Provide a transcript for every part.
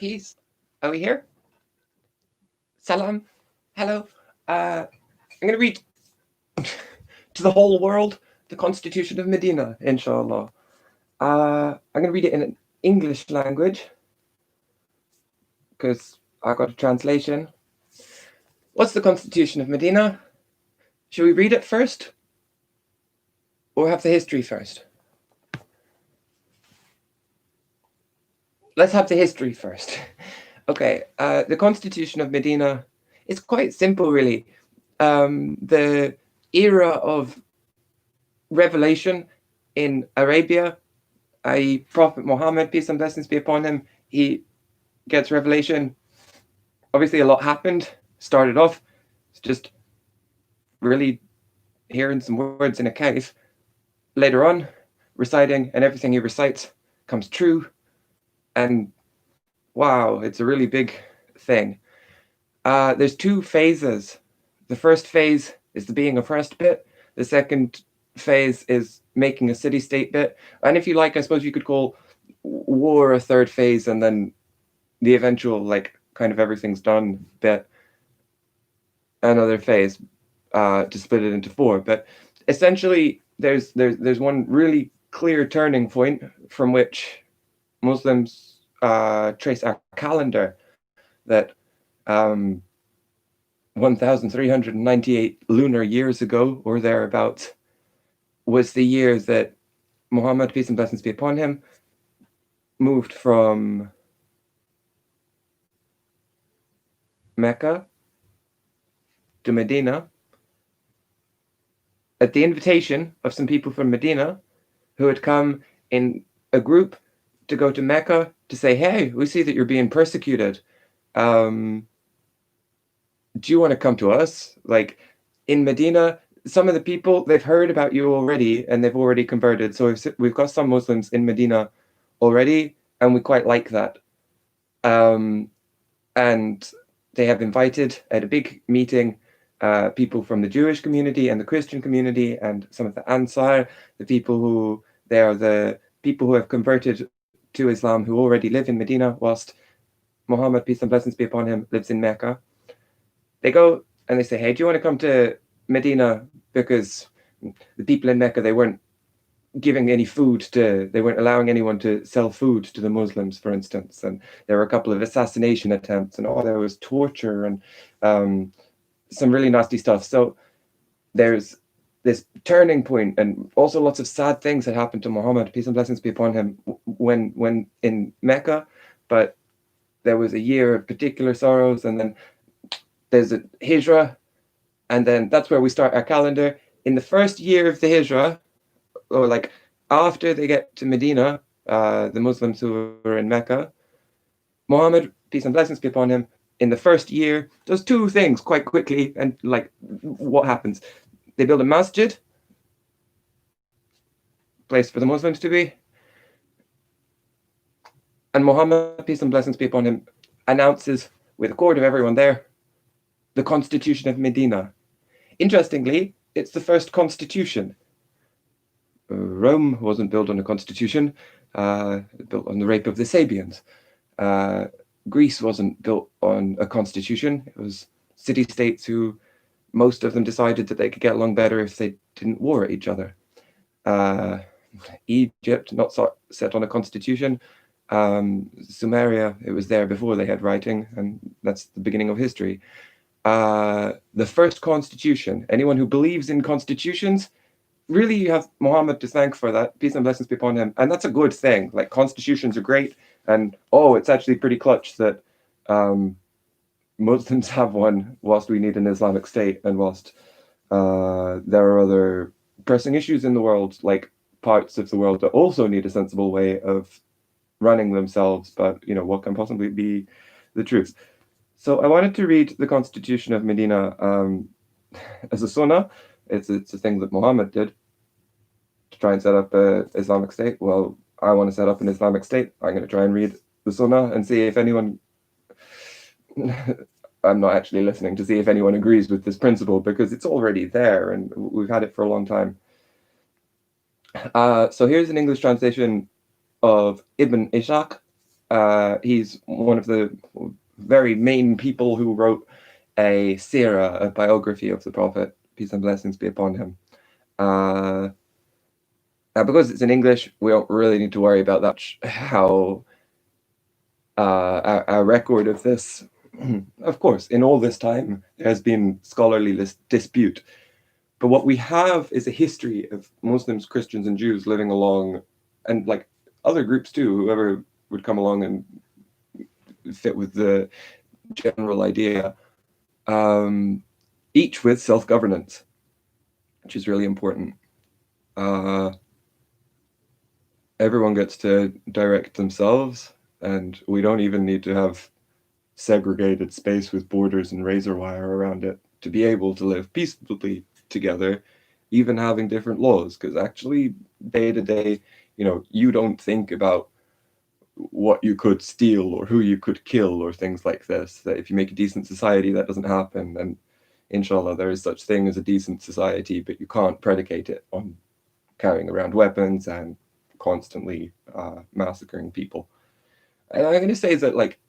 Peace. Are we here? Salam. Hello. I'm going to read to the whole world the Constitution of Medina, inshallah. I'm going to read it in an English language because I got a translation. What's the Constitution of Medina? Should we read it first or have the history first? Let's have the history first. Okay, the Constitution of Medina is quite simple, really. The era of revelation in Arabia, i.e. Prophet Muhammad, peace and blessings be upon him, he gets revelation. Obviously, a lot happened. Started off, it's just really hearing some words in a cave. Later on, reciting, and everything he recites comes true. And wow, it's a really big thing. There's two phases. The first phase is the being oppressed bit. The second phase is making a city-state bit. And if you like, I suppose you could call war a third phase, and then the eventual, like, kind of everything's done bit another phase, to split it into four. But essentially, there's one really clear turning point from which Muslims trace our calendar that 1,398 lunar years ago, or thereabouts, was the year that Muhammad, peace and blessings be upon him, moved from Mecca to Medina at the invitation of some people from Medina who had come in a group to go to Mecca to say, hey, we see that you're being persecuted. Do you want to come to us? Like, in Medina, some of the people, they've heard about you already and they've already converted. So we've got some Muslims in Medina already, and we quite like that. And they have invited at a big meeting people from the Jewish community and the Christian community and some of the Ansar, the people who, they are the people who have converted to Islam who already live in Medina, whilst Muhammad, peace and blessings be upon him, lives in Mecca. They go and they say, hey, do you want to come to Medina? Because the people in Mecca, they weren't giving any food to, they weren't allowing anyone to sell food to the Muslims, for instance. And there were a couple of assassination attempts, and there was torture and some really nasty stuff. So there's this turning point, and also lots of sad things that happened to Muhammad, peace and blessings be upon him, when in Mecca. But there was a year of particular sorrows, and then there's a hijrah, and then that's where we start our calendar. In the first year of the hijrah, or like after they get to Medina, the Muslims who were in Mecca, Muhammad, peace and blessings be upon him, in the first year, does two things quite quickly. And like, what happens? They build a masjid, place for the Muslims to be. And Muhammad, peace and blessings be upon him, announces with a court of everyone there, the Constitution of Medina. Interestingly, it's the first constitution. Rome wasn't built on a constitution, built on the rape of the Sabians. Greece wasn't built on a constitution. It was city-states who, most of them decided that they could get along better if they didn't war at each other. Egypt, not set on a constitution. Sumeria, it was there before they had writing, and that's the beginning of history. The first constitution, anyone who believes in constitutions, really you have Muhammad to thank for that, peace and blessings be upon him. And that's a good thing. Like, constitutions are great, and it's actually pretty clutch that Muslims have one whilst we need an Islamic State, and whilst there are other pressing issues in the world, like parts of the world that also need a sensible way of running themselves. But what can possibly be the truth? So I wanted to read the Constitution of Medina as a sunnah. It's a thing that Muhammad did to try and set up an Islamic State. Well, I want to set up an Islamic State. I'm going to try and read the sunnah and see if anyone... I'm not actually listening to see if anyone agrees with this principle, because it's already there and we've had it for a long time. So here's an English translation of Ibn Ishaq. He's one of the very main people who wrote a sirah, a biography of the Prophet, peace and blessings be upon him. Now, because it's in English, we don't really need to worry about that. How a record of this, of course, in all this time, there has been scholarly dispute. But what we have is a history of Muslims, Christians, and Jews living along, and like other groups too, whoever would come along and fit with the general idea, each with self-governance, which is really important. Everyone gets to direct themselves, and we don't even need to have segregated space with borders and razor wire around it to be able to live peacefully together, even having different laws. Because actually, day to day, you don't think about what you could steal or who you could kill or things like this. That if you make a decent society, that doesn't happen. And inshallah, there is such thing as a decent society, but you can't predicate it on carrying around weapons and constantly massacring people. And I'm going to say that, like,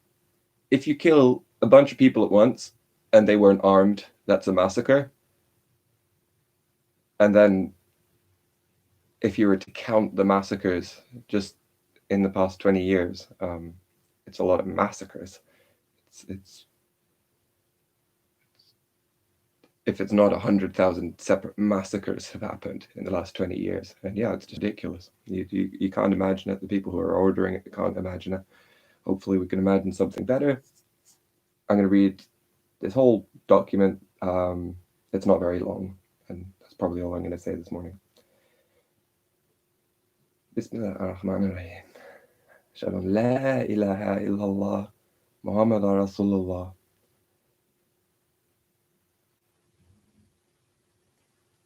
if you kill a bunch of people at once and they weren't armed, that's a massacre. And then if you were to count the massacres just in the past 20 years, it's a lot of massacres. It's if it's not 100,000 separate massacres have happened in the last 20 years. And yeah, it's just ridiculous. You can't imagine it. The people who are ordering it can't imagine it. Hopefully we can imagine something better. I'm going to read this whole document. It's not very long, and that's probably all I'm going to say this morning. Bismillah ar-Rahman ar-Rahim. Ashhadu an la ilaha illallah Muhammad Rasulullah.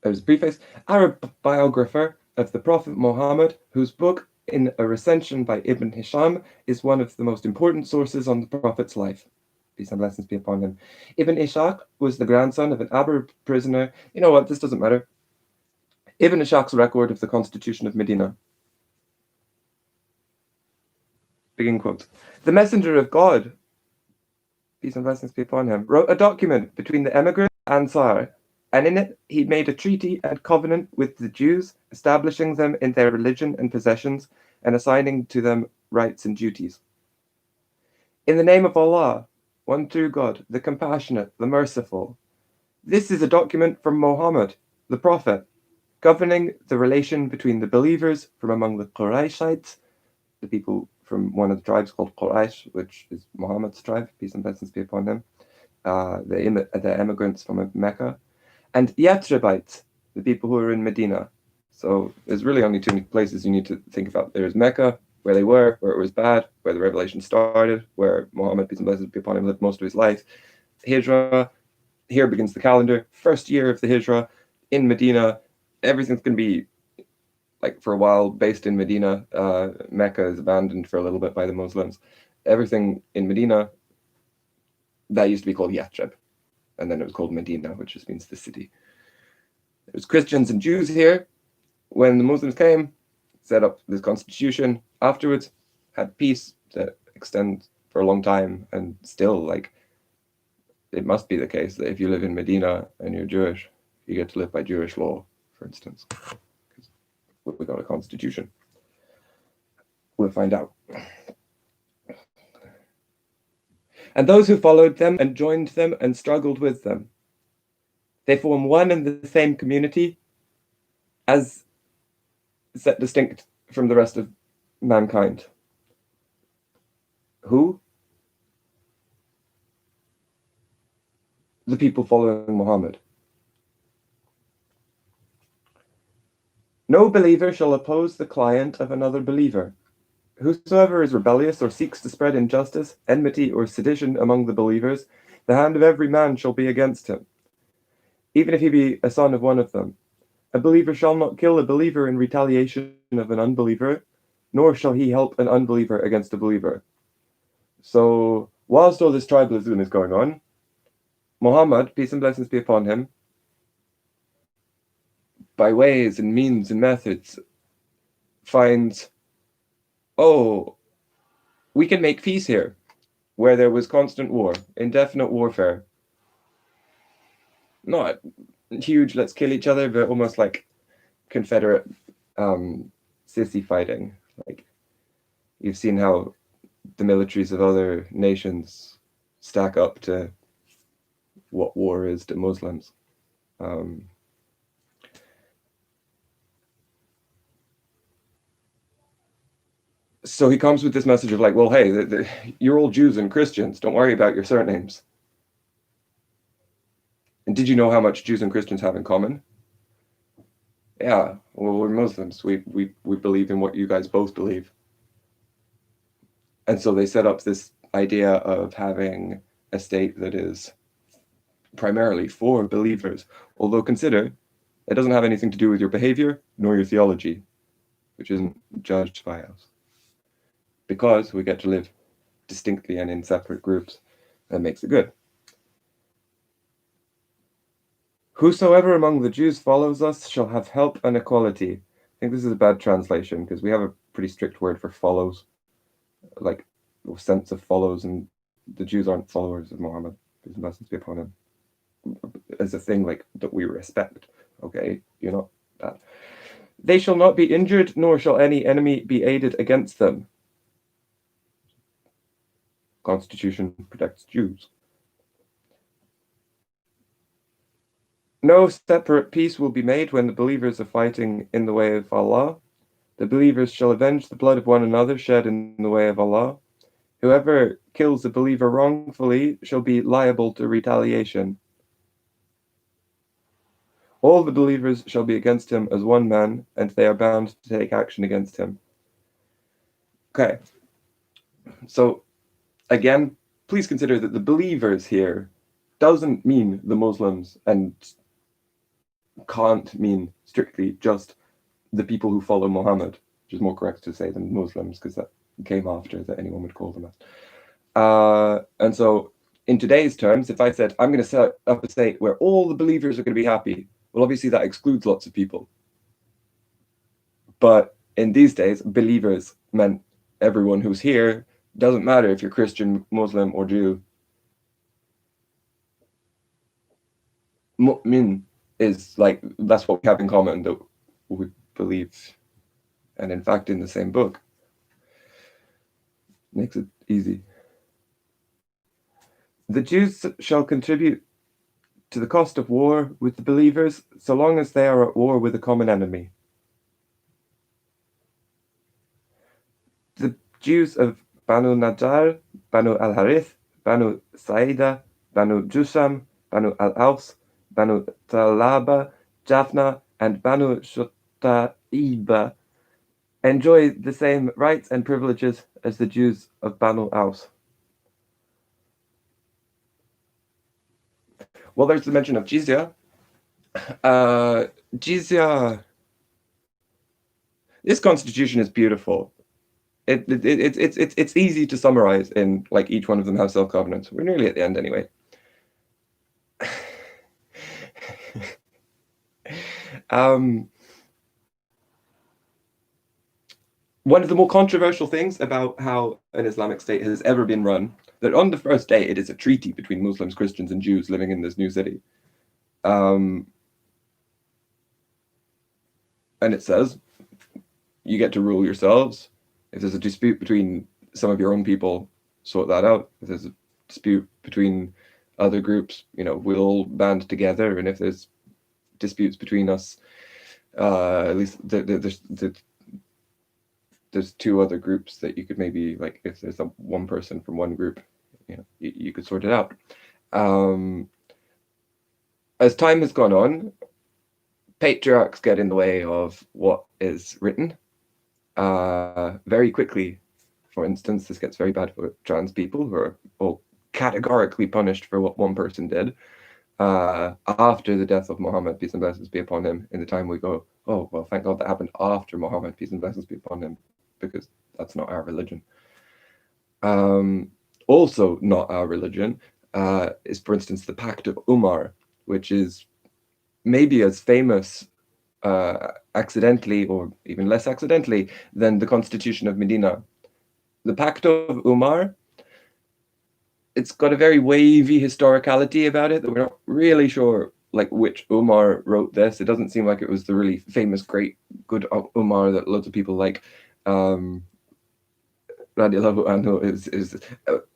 There's a preface. Arab biographer of the Prophet Muhammad, whose book In a Recension by Ibn Hisham is one of the most important sources on the Prophet's life. Peace and blessings be upon him. Ibn Ishaq was the grandson of an Arab prisoner. You know what? This doesn't matter. Ibn Ishaq's record of the Constitution of Medina. Begin quote. The Messenger of God, peace and blessings be upon him, wrote a document between the emigrants and Ansar, and in it he made a treaty and covenant with the Jews, establishing them in their religion and possessions, and assigning to them rights and duties. In the name of Allah, one true God, the compassionate, the merciful. This is a document from Muhammad, the Prophet, governing the relation between the believers from among the Qurayshites, the people from one of the tribes called Quraysh, which is Muhammad's tribe, peace and blessings be upon him, the immigrants from Mecca, and Yathribites, the people who are in Medina. So there's really only two places you need to think about. There's Mecca, where they were, where it was bad, where the revelation started, where Muhammad, peace and blessings be upon him, lived most of his life. Hijrah, here begins the calendar. First year of the Hijrah in Medina. Everything's going to be, like, for a while based in Medina. Mecca is abandoned for a little bit by the Muslims. Everything in Medina, that used to be called Yathrib, and then it was called Medina, which just means the city. There was Christians and Jews here. When the Muslims came, set up this constitution. Afterwards, had peace that extends for a long time, and still, like, it must be the case that if you live in Medina and you're Jewish, you get to live by Jewish law, for instance. We got a constitution. We'll find out. And those who followed them and joined them and struggled with them, they form one and the same community, as set distinct from the rest of mankind. Who? The people following Muhammad. No believer shall oppose the client of another believer. Whosoever is rebellious or seeks to spread injustice, enmity, or sedition among the believers, the hand of every man shall be against him, even if he be a son of one of them. A believer shall not kill a believer in retaliation of an unbeliever, nor shall he help an unbeliever against a believer. So, whilst all this tribalism is going on, Muhammad, peace and blessings be upon him, by ways and means and methods, finds, oh, we can make peace here, where there was constant war, indefinite warfare. Not huge, let's kill each other, but almost like Confederate sissy fighting. Like, you've seen how the militaries of other nations stack up to what war is to Muslims. So he comes with this message of like, well, hey, you're all Jews and Christians. Don't worry about your surnames. And did you know how much Jews and Christians have in common? Yeah, well, we're Muslims. We believe in what you guys both believe. And so they set up this idea of having a state that is primarily for believers. Although consider, it doesn't have anything to do with your behavior nor your theology, which isn't judged by us. Because we get to live distinctly and in separate groups, that makes it good. Whosoever among the Jews follows us shall have help and equality. I think this is a bad translation because we have a pretty strict word for follows, like sense of follows, and the Jews aren't followers of Muhammad, peace and blessings be upon him, as a thing like that we respect. Okay, you're not that. They shall not be injured, nor shall any enemy be aided against them. Constitution protects Jews. No separate peace will be made when the believers are fighting in the way of Allah. The believers shall avenge the blood of one another shed in the way of Allah. Whoever kills a believer wrongfully shall be liable to retaliation. All the believers shall be against him as one man, and they are bound to take action against him. Okay. So, again, please consider that the believers here doesn't mean the Muslims and can't mean strictly just the people who follow Muhammad, which is more correct to say than Muslims, because that came after that anyone would call them as. And so, in today's terms, if I said, I'm going to set up a state where all the believers are going to be happy, well, obviously that excludes lots of people. But in these days, believers meant everyone who's here. Doesn't matter if you're Christian, Muslim, or Jew. Mu'min is like, that's what we have in common, that we believe, and in fact in the same book. Makes it easy. The Jews shall contribute to the cost of war with the believers so long as they are at war with a common enemy. The Jews of Banu Najjar, Banu al-Harith, Banu Saida, Banu Jusham, Banu al-Aus, Banu Talaba, Japhna, and Banu Shutaiba enjoy the same rights and privileges as the Jews of Banu Aus. Well, there's the mention of jizya. Jizya. This constitution is beautiful. It's easy to summarize in like each one of them have self-covenants. We're nearly at the end anyway. One of the more controversial things about how an Islamic state has ever been run, that on the first day it is a treaty between Muslims, Christians, and Jews living in this new city. And it says, you get to rule yourselves. If there's a dispute between some of your own people, sort that out. If there's a dispute between other groups, we'll all band together. And if there's disputes between us, at least there's two other groups that you could maybe, like, if there's one person from one group, you could sort it out. As time has gone on, patriarchs get in the way of what is written very quickly. For instance, this gets very bad for trans people who are all categorically punished for what one person did after the death of Muhammad, peace and blessings be upon him. In the time we go, oh, well, thank God that happened after Muhammad, peace and blessings be upon him, because that's not our religion. Also not our religion is, for instance, the Pact of Umar, which is maybe as famous accidentally or even less accidentally than the Constitution of Medina. the Pact of Umar, it's got a very wavy historicality about it that we're not really sure like which Umar wrote this. It doesn't seem like it was the really famous, great, good Umar that loads of people like. Radiallahu anhu is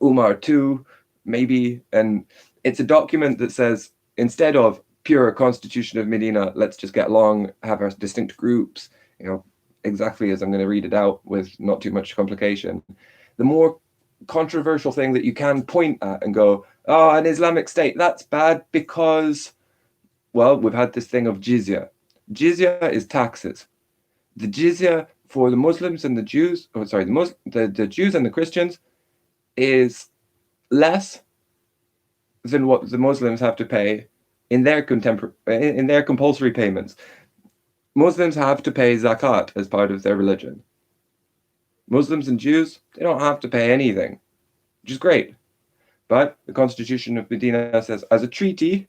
Umar II, maybe, and it's a document that says instead of pure Constitution of Medina, let's just get along, have our distinct groups, exactly as I'm going to read it out with not too much complication. The more controversial thing that you can point at and go, oh, an Islamic State, that's bad because, well, we've had this thing of jizya. Jizya is taxes. The jizya for the Muslims and the Jews, the Jews and the Christians is less than what the Muslims have to pay in their compulsory payments. Muslims have to pay zakat as part of their religion. Muslims and Jews, they don't have to pay anything, which is great. But the Constitution of Medina says, as a treaty,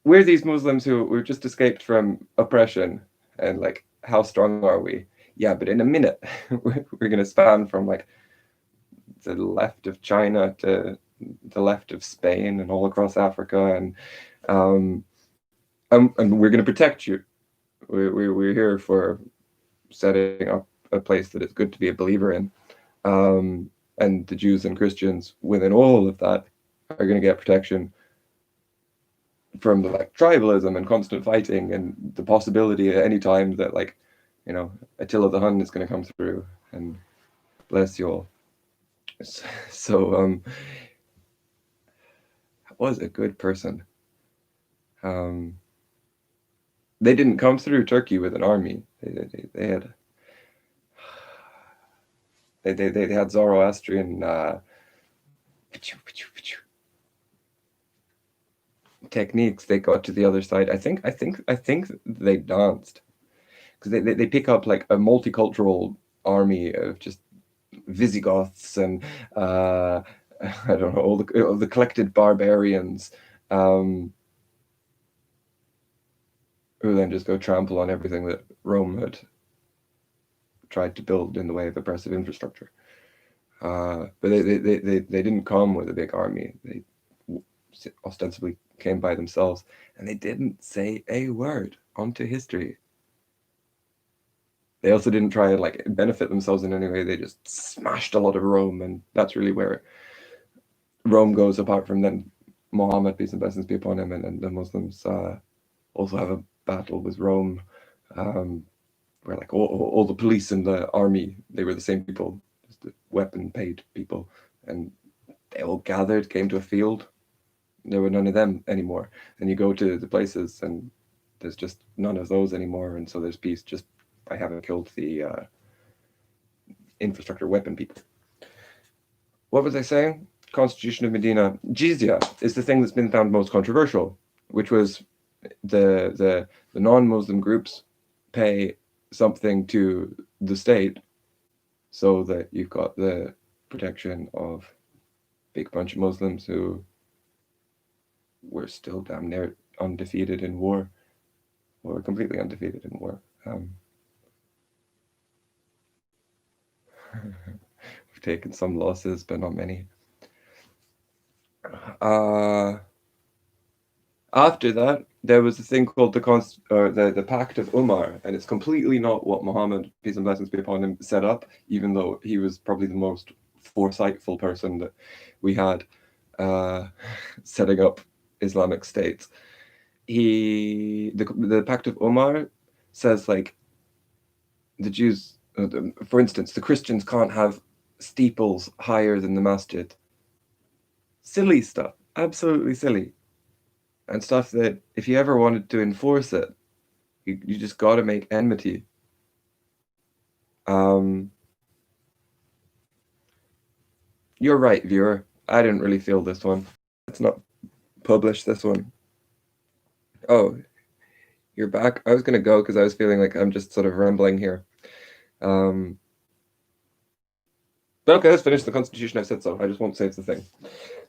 we're these Muslims we've just escaped from oppression, and like, how strong are we? Yeah, but in a minute, we're going to span from like the left of China to the left of Spain and all across Africa, and we're going to protect you. We're here for setting up a place that it's good to be a believer in. And the Jews and Christians within all of that are going to get protection from the like tribalism and constant fighting and the possibility at any time that like, Attila the Hun is going to come through and bless you all. So was a good person. They didn't come through Turkey with an army. They had Zoroastrian techniques. They got to the other side. I think they danced, because they pick up like a multicultural army of just Visigoths and I don't know, all the collected barbarians, who then just go trample on everything that Rome had tried to build in the way of oppressive infrastructure. But they didn't come with a big army. They ostensibly came by themselves, and they didn't say a word onto history. They also didn't try and like benefit themselves in any way. They just smashed a lot of Rome, and that's really where Rome goes, apart from then Muhammad, peace and blessings be upon him, and the Muslims also have a battle with Rome, where like all the police and the army, they were the same people, just the weapon paid people, and they all gathered, came to a field. There were none of them anymore. And you go to the places and there's just none of those anymore, and so there's peace just by having killed the infrastructure weapon people. What was I saying? Constitution of Medina. Jizya is the thing that's been found most controversial, which was the non-Muslim groups pay something to the state so that you've got the protection of a big bunch of Muslims who were still damn near undefeated in war, or completely undefeated in war. We've taken some losses, but not many. After that, there was a thing called the Pact of Umar, and it's completely not what Muhammad, peace and blessings be upon him, set up, even though he was probably the most foresightful person that we had setting up Islamic states. The Pact of Umar says like the Jews, for instance, the Christians can't have steeples higher than the masjid. Silly stuff, absolutely silly. And stuff that if you ever wanted to enforce it, you just got to make enmity. You're right, viewer. I didn't really feel this one. Let's not publish this one. Oh, you're back? I was going to go because I was feeling like I'm just sort of rambling here. But okay, let's finish the Constitution. I've said so. I just won't say it's the thing.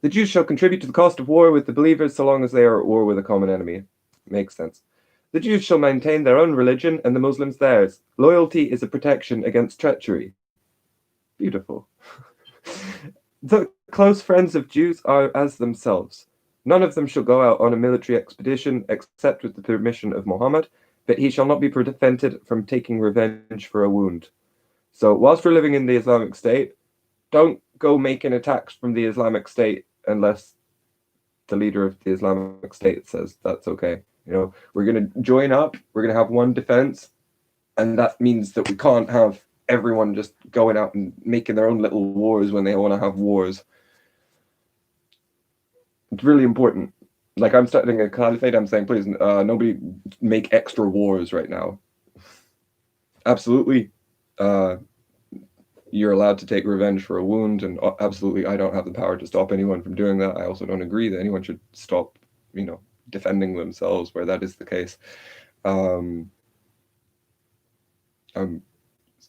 The Jews shall contribute to the cost of war with the believers so long as they are at war with a common enemy. Makes sense. The Jews shall maintain their own religion and the Muslims theirs. Loyalty is a protection against treachery. Beautiful. The close friends of Jews are as themselves. None of them shall go out on a military expedition except with the permission of Muhammad, but he shall not be prevented from taking revenge for a wound. So, whilst we're living in the Islamic State, don't go making attacks from the Islamic State unless the leader of the Islamic State says that's okay. You know, we're going to join up, we're going to have one defense, and that means that we can't have everyone just going out and making their own little wars when they want to have wars. It's really important. Like, I'm starting a caliphate, I'm saying, please, nobody make extra wars right now. Absolutely, you're allowed to take revenge for a wound, and absolutely, I don't have the power to stop anyone from doing that. I also don't agree that anyone should stop, defending themselves where that is the case. I'm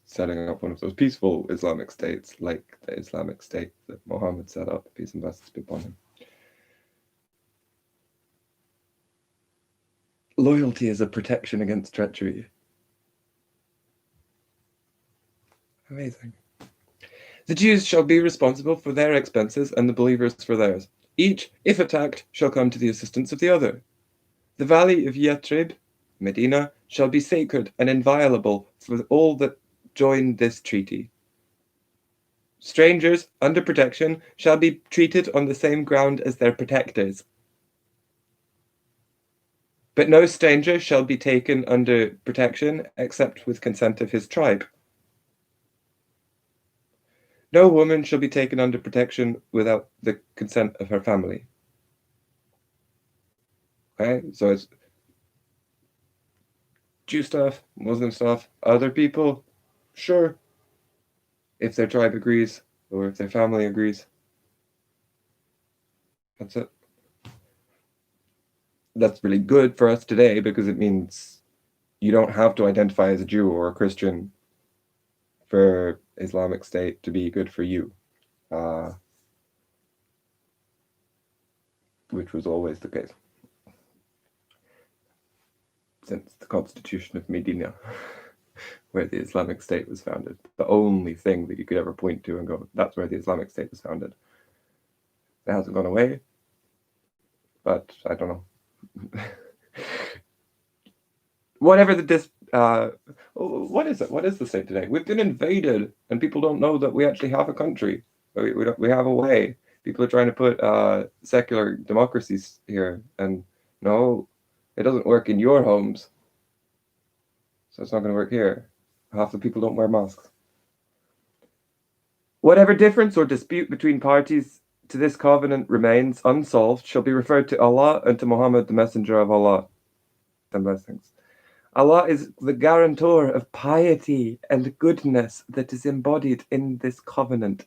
setting up one of those peaceful Islamic states, like the Islamic State that Muhammad set up, peace and blessings be upon him. Loyalty is a protection against treachery. Amazing. The Jews shall be responsible for their expenses and the believers for theirs. Each, if attacked, shall come to the assistance of the other. The valley of Yathrib, Medina, shall be sacred and inviolable for all that join this treaty. Strangers under protection shall be treated on the same ground as their protectors. But no stranger shall be taken under protection except with consent of his tribe. No woman shall be taken under protection without the consent of her family. Okay, so it's Jew stuff, Muslim stuff, other people, sure, if their tribe agrees or if their family agrees. That's it. That's really good for us today because it means you don't have to identify as a Jew or a Christian for Islamic State to be good for you, which was always the case since the Constitution of Medina, where the Islamic State was founded. The only thing that you could ever point to and go, that's where the Islamic State was founded. It hasn't gone away, but I don't know. Whatever what is it? What is the state today? We've been invaded, and people don't know that we actually have a country. We have a way. People are trying to put secular democracies here, and no, it doesn't work in your homes. So it's not going to work here. Half the people don't wear masks. Whatever difference or dispute between parties to this covenant remains unsolved shall be referred to Allah and to Muhammad, the messenger of Allah. And blessings. Allah is the guarantor of piety and goodness that is embodied in this covenant.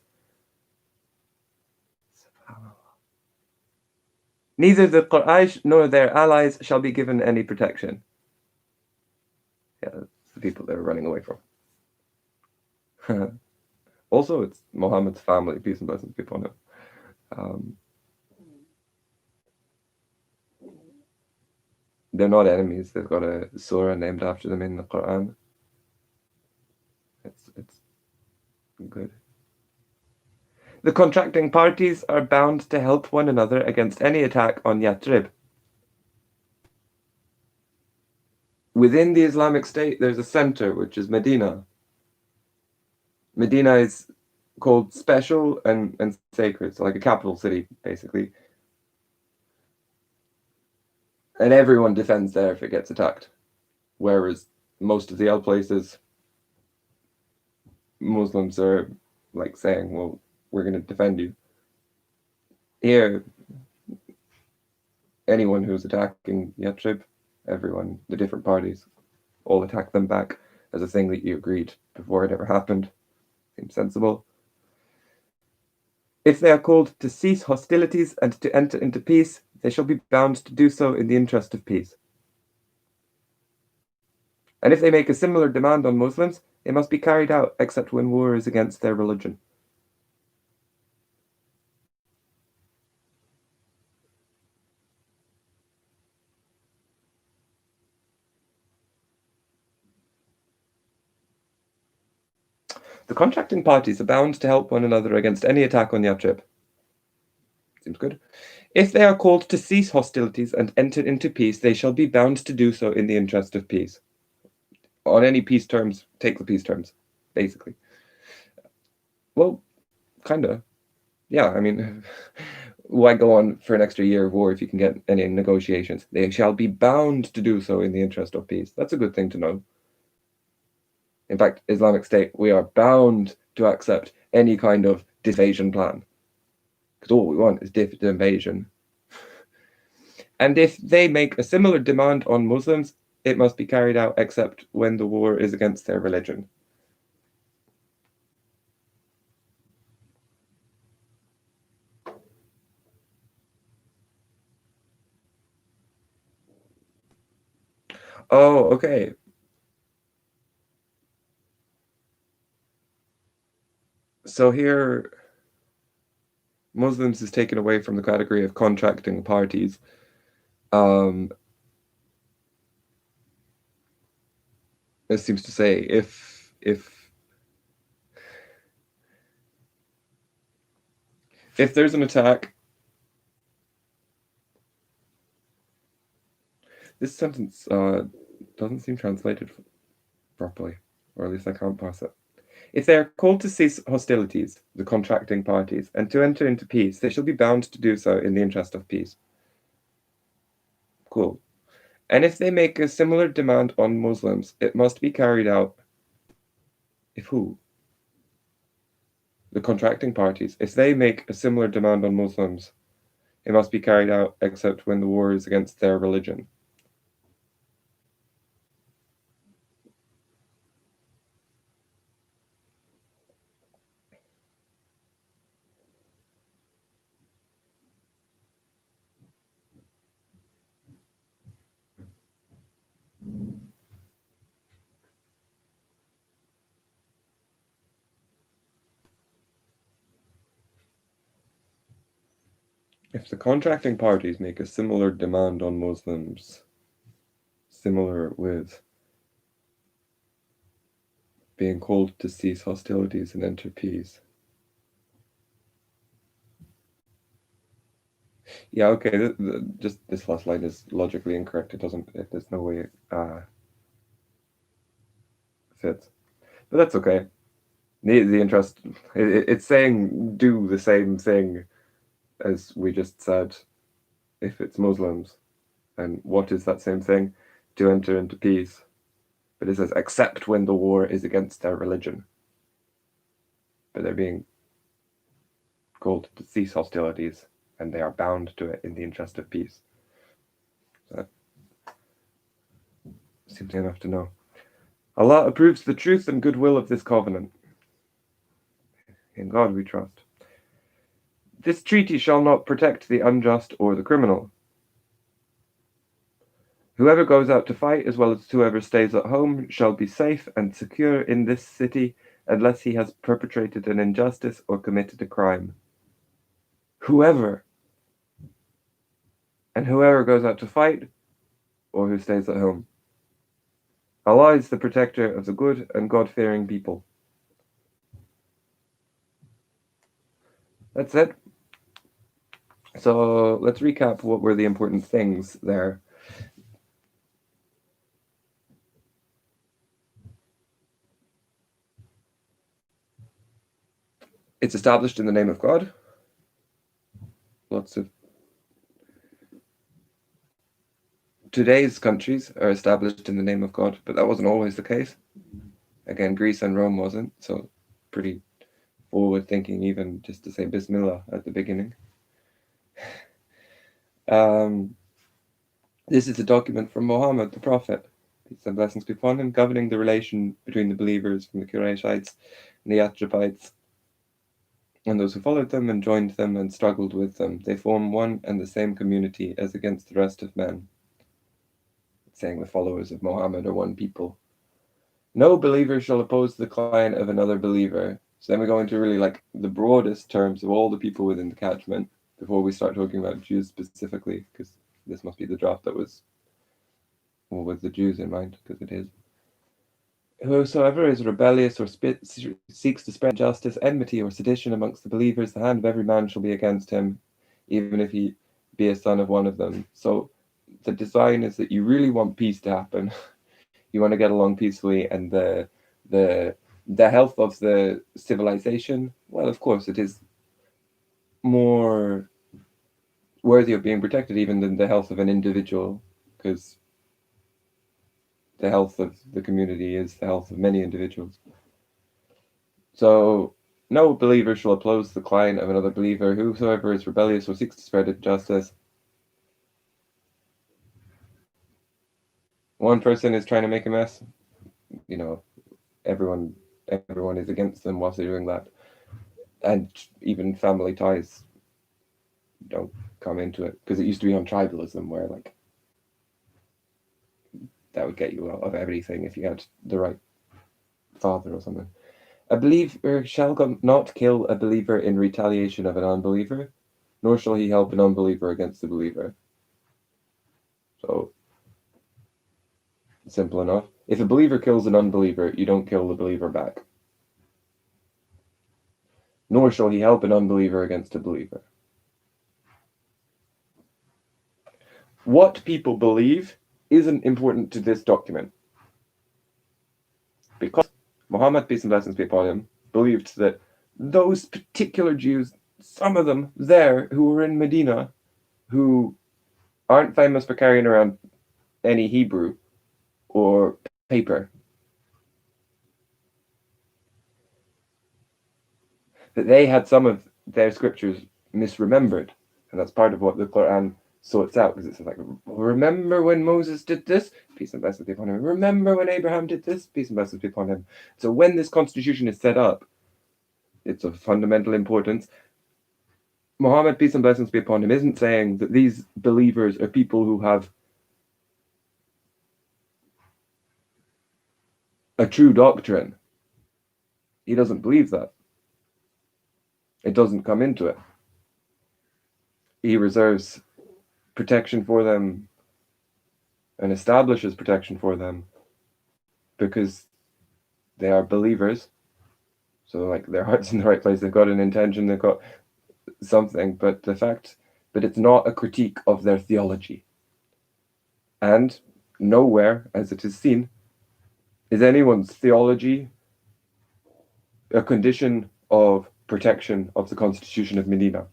Neither the Quraysh nor their allies shall be given any protection. Yeah, that's the people they're running away from. Also, it's Muhammad's family, peace and blessings be upon him. They're not enemies. They've got a surah named after them in the Quran. It's good. The contracting parties are bound to help one another against any attack on Yathrib. Within the Islamic State, there's a center, which is Medina. Medina is called special and sacred, so like a capital city, basically. And everyone defends there if it gets attacked. Whereas most of the other places, Muslims are like saying, well, we're going to defend you. Here, anyone who's attacking Yathrib, everyone, the different parties, all attack them back as a thing that you agreed before it ever happened. Seems sensible. If they are called to cease hostilities and to enter into peace, they shall be bound to do so in the interest of peace. And if they make a similar demand on Muslims, it must be carried out except when war is against their religion. The The contracting parties are bound to help one another against any attack on Yathrib. Seems good. If they are called to cease hostilities and enter into peace, they shall be bound to do so in the interest of peace. On any peace terms, take the peace terms, basically. Well, kinda. Yeah, I mean, why go on for an extra year of war if you can get any negotiations? They shall be bound to do so in the interest of peace. That's a good thing to know. In fact, Islamic State, we are bound to accept any kind of invasion plan. Because all we want is invasion. And if they make a similar demand on Muslims, it must be carried out except when the war is against their religion. Oh, okay. So here, Muslims is taken away from the category of contracting parties. It seems to say if there's an attack, this sentence doesn't seem translated properly, or at least I can't pass it. If they are called to cease hostilities, the contracting parties, and to enter into peace, they shall be bound to do so in the interest of peace. Cool. And if they make a similar demand on Muslims, it must be carried out. If who? The contracting parties. If they make a similar demand on Muslims, it must be carried out except when the war is against their religion. If the contracting parties make a similar demand on Muslims, similar with being called to cease hostilities and enter peace. Yeah, okay, just this last line is logically incorrect. There's no way it fits. But that's okay. The interest, it's saying do the same thing as we just said if it's Muslims. And what is that same thing? To enter into peace. But it says except when the war is against their religion. But they're being called to cease hostilities, and they are bound to it in the interest of peace. So that seems enough to know. Allah approves the truth and goodwill of this covenant. In God we trust. This treaty shall not protect the unjust or the criminal. Whoever goes out to fight, as well as whoever stays at home, shall be safe and secure in this city, unless he has perpetrated an injustice or committed a crime. Whoever. And whoever goes out to fight, or who stays at home. Allah is the protector of the good and God-fearing people. That's it. So let's recap what were the important things there. It's established in the name of God. Lots of today's countries are established in the name of God, but that wasn't always the case. Again, Greece and Rome wasn't, so pretty forward thinking even just to say Bismillah at the beginning. This is a document from Muhammad, the Prophet, peace and blessings be upon him, governing the relation between the believers from the Qurayshites and the Yathribites and those who followed them and joined them and struggled with them. They form one and the same community as against the rest of men. It's saying the followers of Muhammad are one people. No believer shall oppose the client of another believer. So then we go into really like the broadest terms of all the people within the catchment before we start talking about Jews specifically, because this must be the draft that was with the Jews in mind, because it is. Whosoever is rebellious or seeks to spread injustice, enmity, or sedition amongst the believers, the hand of every man shall be against him, even if he be a son of one of them. So the design is that you really want peace to happen. You want to get along peacefully, and the health of the civilization, well, of course, it is more worthy of being protected even than the health of an individual, because the health of the community is the health of many individuals. So no believer shall oppose the client of another believer. Whosoever is rebellious or seeks to spread injustice. One person is trying to make a mess, you know, everyone is against them whilst they're doing that. And even family ties don't come into it, because it used to be on tribalism where like that would get you out of everything if you had the right father or something. A believer shall not kill a believer in retaliation of an unbeliever, nor shall he help an unbeliever against the believer. So, simple enough. If a believer kills an unbeliever, you don't kill the believer back. Nor shall he help an unbeliever against a believer. What people believe isn't important to this document, because Muhammad, peace and blessings be upon him, believed that those particular Jews, some of them there who were in Medina, who aren't famous for carrying around any Hebrew or paper, that they had some of their scriptures misremembered. And that's part of what the Quran sorts out, because it's like, remember when Moses did this? Peace and blessings be upon him. Remember when Abraham did this? Peace and blessings be upon him. So when this constitution is set up, it's of fundamental importance. Muhammad, peace and blessings be upon him, isn't saying that these believers are people who have a true doctrine. He doesn't believe that. It doesn't come into it. He reserves protection for them and establishes protection for them because they are believers. So like their heart's in the right place, they've got an intention, they've got something, but it's not a critique of their theology. And nowhere, as it is seen, is anyone's theology a condition of protection of the Constitution of Medina.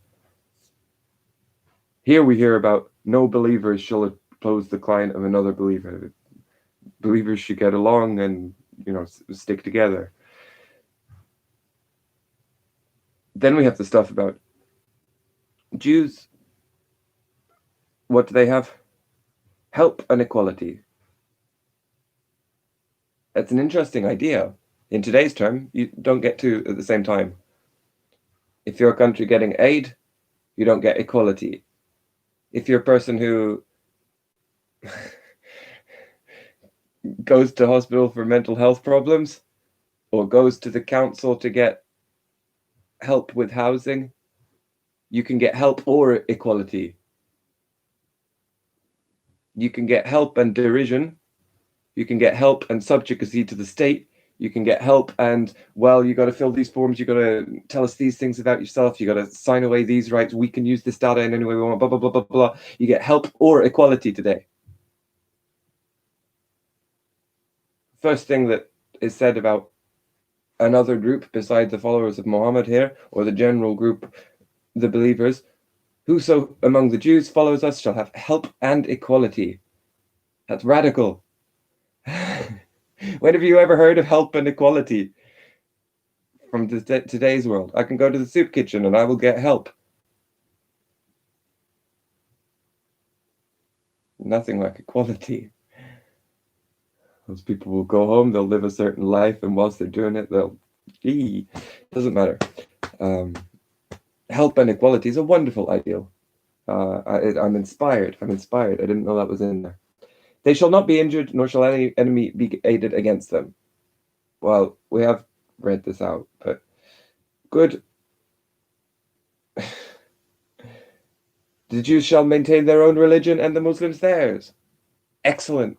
Here we hear about no believers shall oppose the client of another believer. Believers should get along and, stick together. Then we have the stuff about Jews. What do they have? Help and equality. That's an interesting idea. In today's term, you don't get two at the same time. If you're a country getting aid, you don't get equality. If you're a person who goes to hospital for mental health problems or goes to the council to get help with housing, you can get help or equality. You can get help and derision. You can get help and subjugacy to the state. You can get help and, well, you got to fill these forms. You got to tell us these things about yourself. You got to sign away these rights. We can use this data in any way we want, blah, blah, blah, blah, blah. You get help or equality today. First thing that is said about another group besides the followers of Muhammad here, or the general group, the believers, whoso among the Jews follows us shall have help and equality. That's radical. When have you ever heard of help and equality from today's world? I can go to the soup kitchen and I will get help. Nothing like equality. Those people will go home, they'll live a certain life, and whilst they're doing it, doesn't matter. Help and equality is a wonderful ideal. I'm inspired. I didn't know that was in there. They shall not be injured, nor shall any enemy be aided against them. Well, we have read this out, but good. The Jews shall maintain their own religion and the Muslims theirs. Excellent.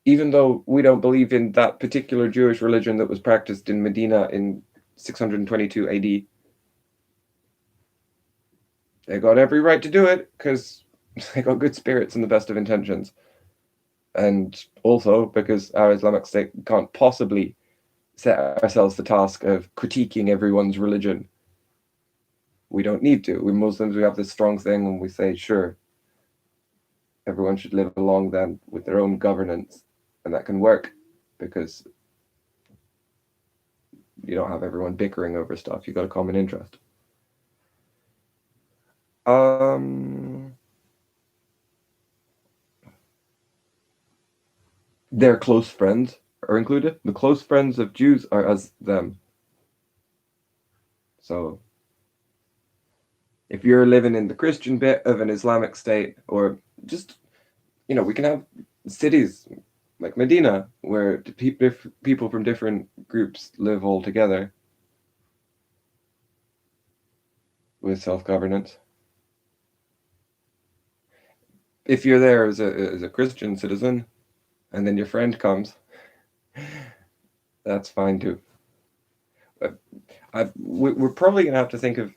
even though we don't believe in that particular Jewish religion that was practiced in Medina in 622 AD. They got every right to do it because they got good spirits and the best of intentions. And also because our Islamic State can't possibly set ourselves the task of critiquing everyone's religion. We don't need to. We Muslims, we have this strong thing when we say, sure, everyone should live along then with their own governance. And that can work because you don't have everyone bickering over stuff. You got a common interest. Their close friends are included. The close friends of Jews are as them. So if you're living in the Christian bit of an Islamic state, or just, we can have cities like Medina where people from different groups live all together with self-governance. If you're there as a Christian citizen and then your friend comes, that's fine too. We're probably going to have to think of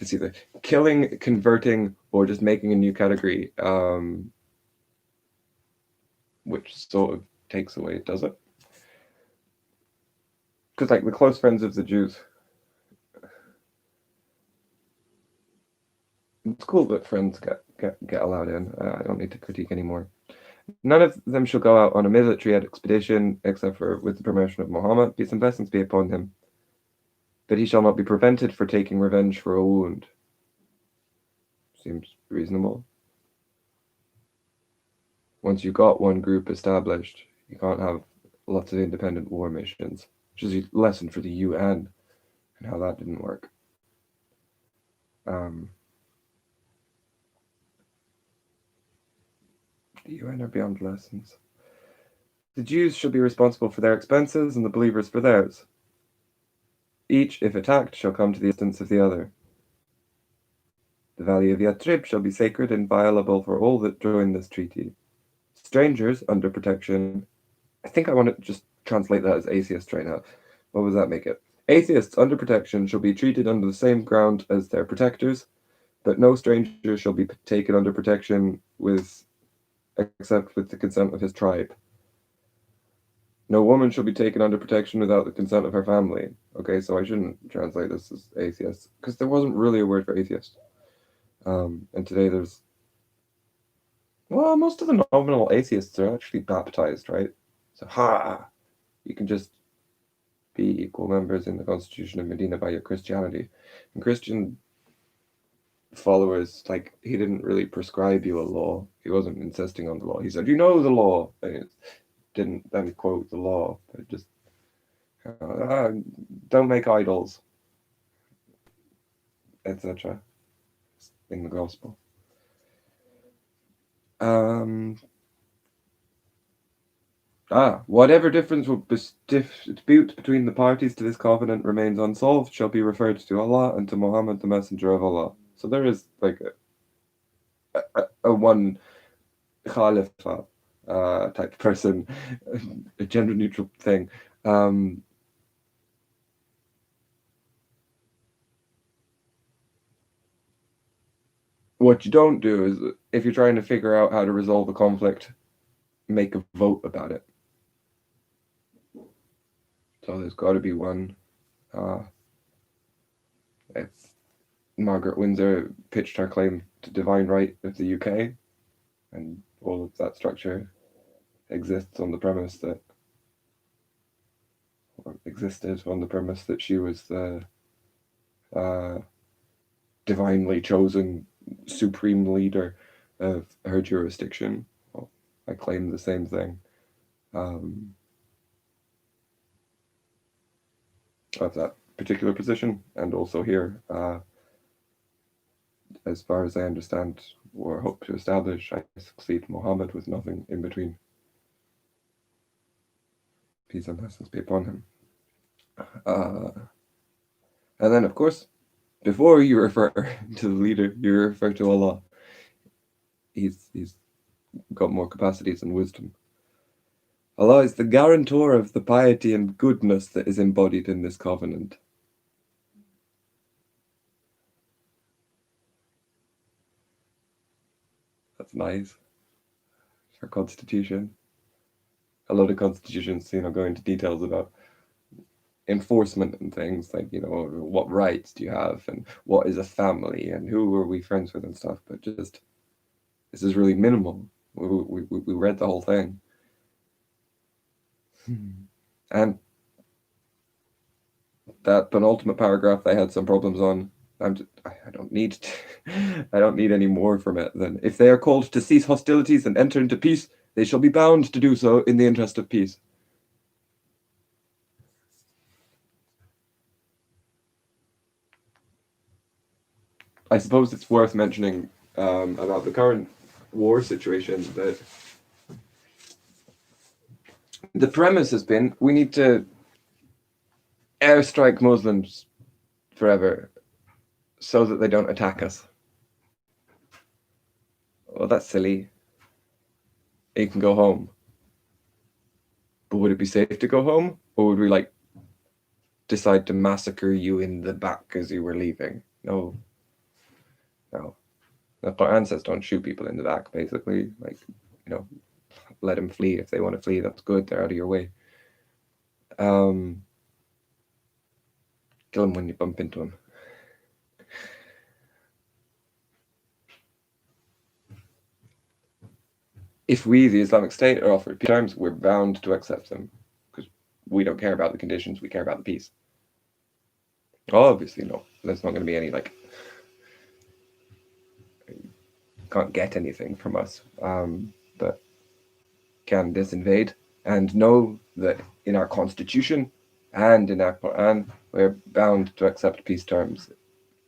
it's either killing, converting, or just making a new category, which sort of takes away, does it? Because like the close friends of the Jews, it's cool that friends get allowed in. I don't need to critique anymore. None of them shall go out on a military expedition except for with the permission of Muhammad, peace and blessings be upon him. But he shall not be prevented for taking revenge for a wound. Seems reasonable. Once you got one group established, you can't have lots of independent war missions, which is a lesson for the UN and how that didn't work. The UN are beyond lessons. The Jews shall be responsible for their expenses and the believers for theirs. Each, if attacked, shall come to the assistance of the other. The valley of Yatrib shall be sacred and inviolable for all that join this treaty. Strangers under protection. I think I want to just translate that as atheists right now. What would that make it? Atheists under protection shall be treated under the same ground as their protectors, but no stranger shall be taken under protection except with the consent of his tribe. No woman shall be taken under protection without the consent of her family. Okay, so I shouldn't translate this as atheist, because there wasn't really a word for atheist. And today most of the nominal atheists are actually baptized, right? So, you can just be equal members in the Constitution of Medina by your Christianity. And Christian followers, he didn't really prescribe you a law. He wasn't insisting on the law. He said, you know the law. And it didn't then quote the law, but just don't make idols, etc. in the gospel. Whatever difference or dispute between the parties to this covenant remains unsolved shall be referred to Allah and to Muhammad, the messenger of Allah. So there is like a one Khalifa type person, a gender neutral thing. What you don't do is, if you're trying to figure out how to resolve a conflict, make a vote about it. So there's got to be one. If Margaret Windsor pitched her claim to divine right of the UK, and all of that structure existed on the premise that she was the divinely chosen supreme leader of her jurisdiction. Well, I claim the same thing. Of that particular position, and also here, as far as I understand or hope to establish, I succeed Muhammad with nothing in between. Peace and blessings be upon him. And then, of course, before you refer to the leader, you refer to Allah. He's got more capacities and wisdom. Allah is the guarantor of the piety and goodness that is embodied in this covenant. That's nice. Our constitution. A lot of constitutions, go into details about enforcement and things like, what rights do you have and what is a family and who are we friends with and stuff. But just, this is really minimal. We read the whole thing. And that penultimate paragraph they had some problems on. I don't need I don't need any more from it than if they are called to cease hostilities and enter into peace, they shall be bound to do so in the interest of peace. I suppose it's worth mentioning about the current war situation that the premise has been we need to airstrike Muslims forever so that they don't attack us. Well, that's silly. You can go home. But would it be safe to go home? Or would we decide to massacre you in the back as you were leaving? No. The Quran says don't shoot people in the back, basically. Let them flee. If they want to flee, that's good. They're out of your way. Kill them when you bump into them. If we, the Islamic State, are offered peace terms, we're bound to accept them because we don't care about the conditions. We care about the peace. Obviously, no. There's not going to be any can't get anything from us, but can disinvade and know that in our constitution and in our Quran, we're bound to accept peace terms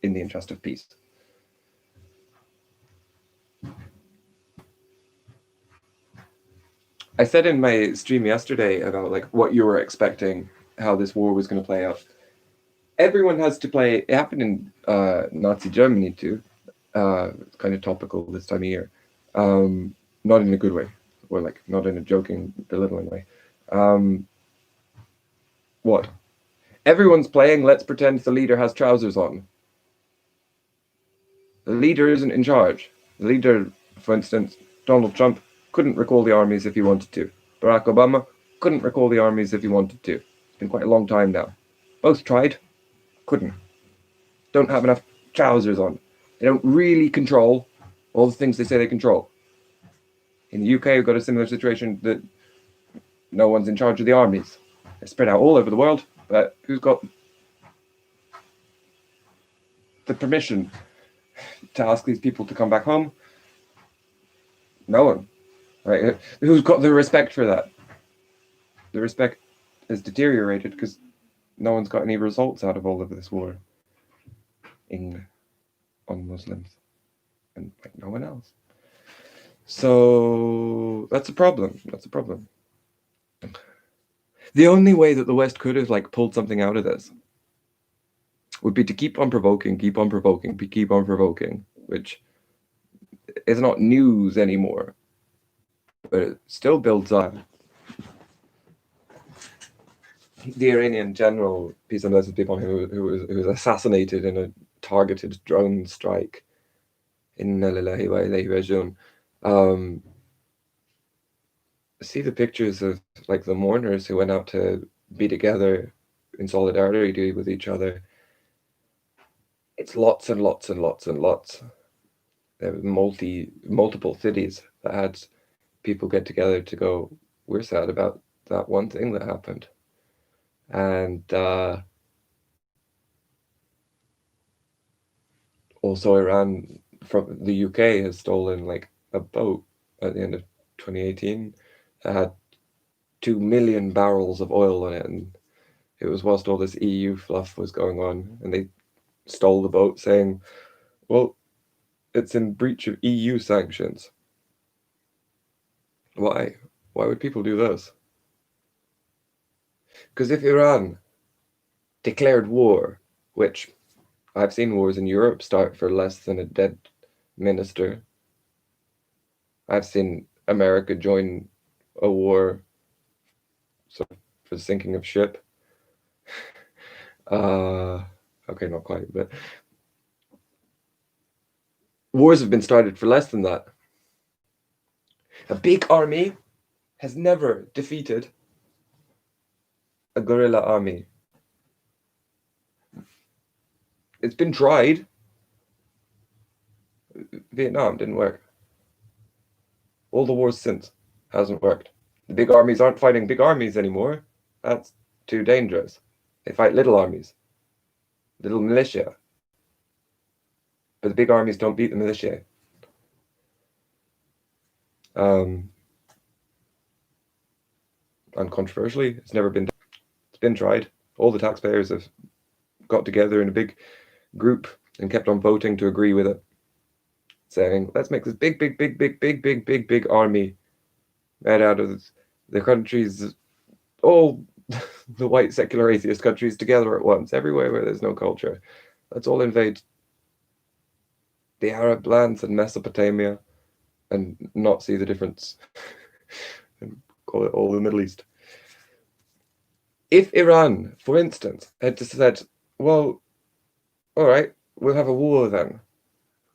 in the interest of peace. I said in my stream yesterday about what you were expecting, how this war was going to play out. Everyone has to play. It happened in Nazi Germany too. It's kind of topical this time of year, not in a good way, or not in a joking, belittling way. What? Everyone's playing. Let's pretend the leader has trousers on. The leader isn't in charge. The leader, for instance, Donald Trump, couldn't recall the armies if he wanted to. Barack Obama couldn't recall the armies if he wanted to. It's been quite a long time now. Both tried, couldn't. Don't have enough trousers on. They don't really control all the things they say they control. In the UK, we've got a similar situation that no one's in charge of the armies. They're spread out all over the world, but who's got the permission to ask these people to come back home? No one. Right? Who's got the respect for that? The respect has deteriorated because no one's got any results out of all of this war on Muslims and no one else. So that's a problem. The only way that the West could have pulled something out of this would be to keep on provoking, which is not news anymore, but it still builds up. The Iranian general, peace and blessings be upon him, who was assassinated in a targeted drone strike. Inna lillahi wa ilayhi raji'un. See the pictures of the mourners who went out to be together in solidarity with each other. It's lots and lots and lots and lots. There were multiple cities that had people get together to go, we're sad about that one thing that happened. And also Iran from the UK has stolen a boat at the end of 2018 that had 2 million barrels of oil on it, and it was whilst all this EU fluff was going on, and they stole the boat saying, well, it's in breach of EU sanctions. Why would people do this? Because if Iran declared war, which I've seen wars in Europe start for less than a dead minister. I've seen America join a war for the sinking of ship. Okay, not quite, but wars have been started for less than that. A big army has never defeated a guerrilla army. It's been tried. Vietnam didn't work. All the wars since hasn't worked. The big armies aren't fighting big armies anymore. That's too dangerous. They fight little armies, little militia. But the big armies don't beat the militia. Uncontroversially, it's never been done. It's been tried. All the taxpayers have got together in a big group and kept on voting to agree with it, saying, let's make this big army made out of the countries, all the white secular atheist countries together at once, everywhere where there's no culture. Let's all invade the Arab lands and Mesopotamia and not see the difference and call it all the Middle East. If Iran, for instance, had just said, well, all right, we'll have a war then,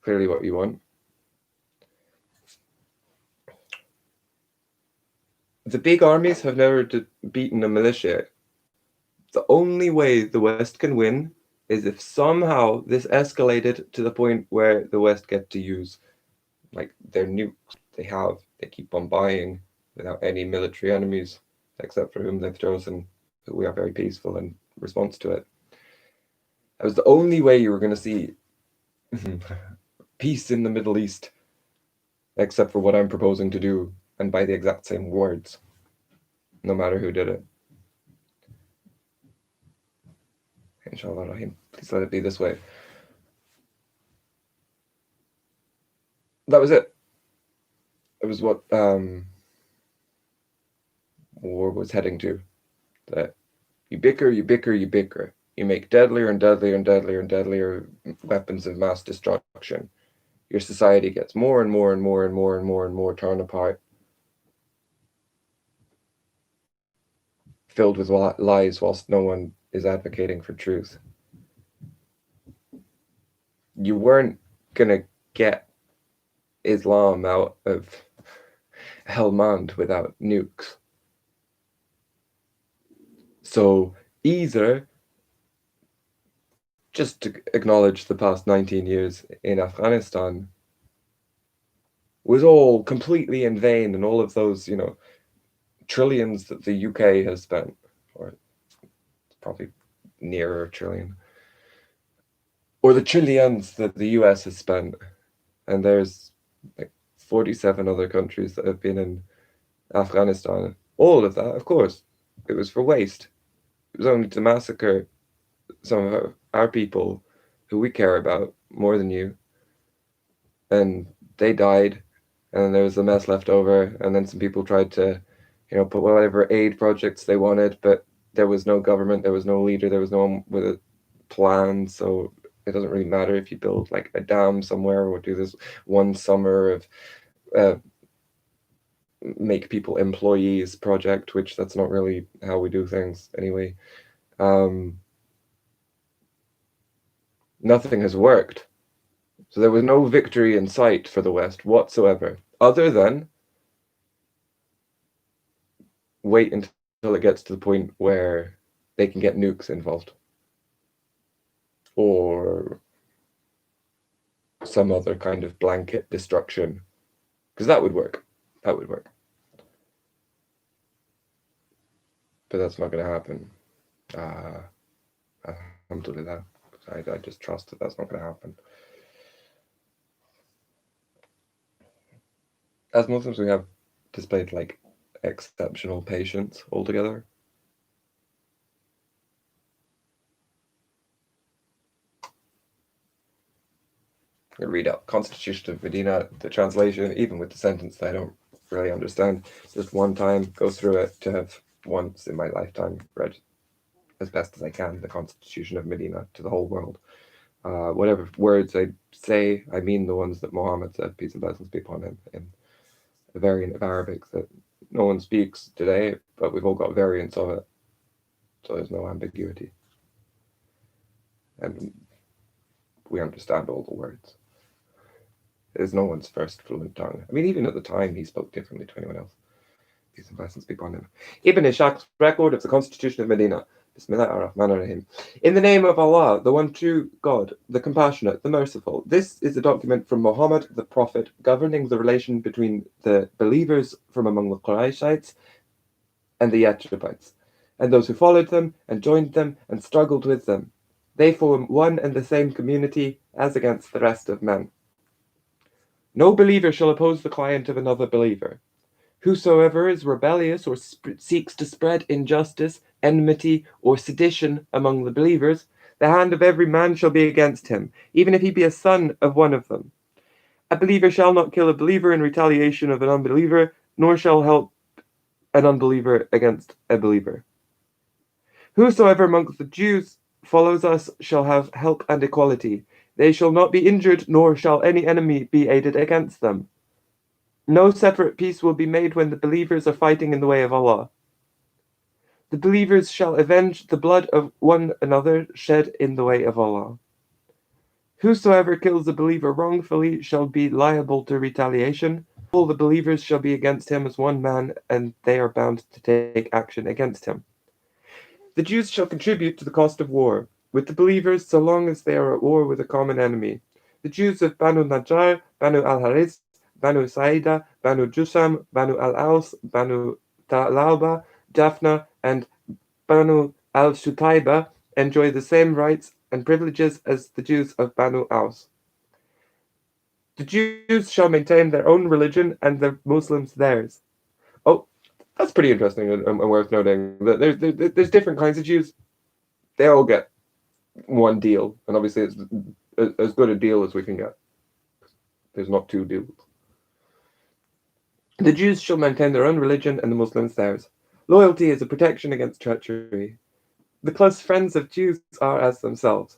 clearly what you want. The big armies have never beaten a militia. The only way the West can win is if somehow this escalated to the point where the West get to use like their nukes they keep on buying without any military enemies, except for whom they've chosen. But we are very peaceful in response to it. That was the only way you were going to see peace in the Middle East, except for what I'm proposing to do, and by the exact same words, no matter who did it. Inshallah Rahim. Please let it be this way. That was it. It was what war was heading to. That you bicker. You make deadlier and deadlier weapons of mass destruction. Your society gets more and more torn apart, filled with lies whilst no one is advocating for truth. You weren't gonna get Islam out of Helmand without nukes. So either just to acknowledge the past 19 years in Afghanistan was all completely in vain, and all of those, trillions that the UK has spent, or probably nearer a trillion, or the trillions that the US has spent, and there's like 47 other countries that have been in Afghanistan. All of that, of course, it was for waste. It was only to massacre some of our people who we care about more than you. And they died, and then there was a mess left over, and then some people tried to, put whatever aid projects they wanted, but there was no government, there was no leader, there was no one with a plan, so it doesn't really matter if you build like a dam somewhere or do this one summer of make people employees project, which that's not really how we do things anyway. Nothing has worked. So there was no victory in sight for the West whatsoever, other than wait until it gets to the point where they can get nukes involved. Or some other kind of blanket destruction. Because that would work. That would work. But that's not going to happen. Alhamdulillah. I just trust that that's not going to happen. As Muslims, we have displayed like exceptional patience altogether. I read out Constitution of Medina, the translation, even with the sentence that I don't really understand, just one time, go through it, to have once in my lifetime read as best as I can the Constitution of Medina to the whole world. Whatever words I say, I mean the ones that Muhammad said, peace and blessings be upon him, in a variant of Arabic that no one speaks today, but we've all got variants of it. So there's no ambiguity. And we understand all the words. It is no one's first fluent tongue. I mean, even at the time, he spoke differently to anyone else. Peace and blessings be upon him. Ibn Ishaq's record of the Constitution of Medina. Bismillah ar-Rahman ar-Rahim. In the name of Allah, the one true God, the compassionate, the merciful. This is a document from Muhammad, the Prophet, governing the relation between the believers from among the Qurayshites and the Yathribites, and those who followed them and joined them and struggled with them. They form one and the same community as against the rest of men. No believer shall oppose the client of another believer. Whosoever is rebellious or seeks to spread injustice, enmity, or sedition among the believers, the hand of every man shall be against him, even if he be a son of one of them. A believer shall not kill a believer in retaliation of an unbeliever, nor shall help an unbeliever against a believer. Whosoever amongst the Jews follows us shall have help and equality. They shall not be injured, nor shall any enemy be aided against them. No separate peace will be made when the believers are fighting in the way of Allah. The believers shall avenge the blood of one another shed in the way of Allah. Whosoever kills a believer wrongfully shall be liable to retaliation. All the believers shall be against him as one man, and they are bound to take action against him. The Jews shall contribute to the cost of war with the believers so long as they are at war with a common enemy. The Jews of Banu Najjar, Banu al-Haris, Banu Saida, Banu Jusam, Banu al-Aus, Banu Talaba, Jaffna, and Banu al-Shutayba enjoy the same rights and privileges as the Jews of Banu Aus. The Jews shall maintain their own religion and the Muslims theirs. Oh, that's pretty interesting and worth noting. That there's different kinds of Jews. They all get one deal, and obviously it's as good a deal as we can get. There's not two deals. The Jews shall maintain their own religion and the Muslims theirs. Loyalty is a protection against treachery. The close friends of Jews are as themselves.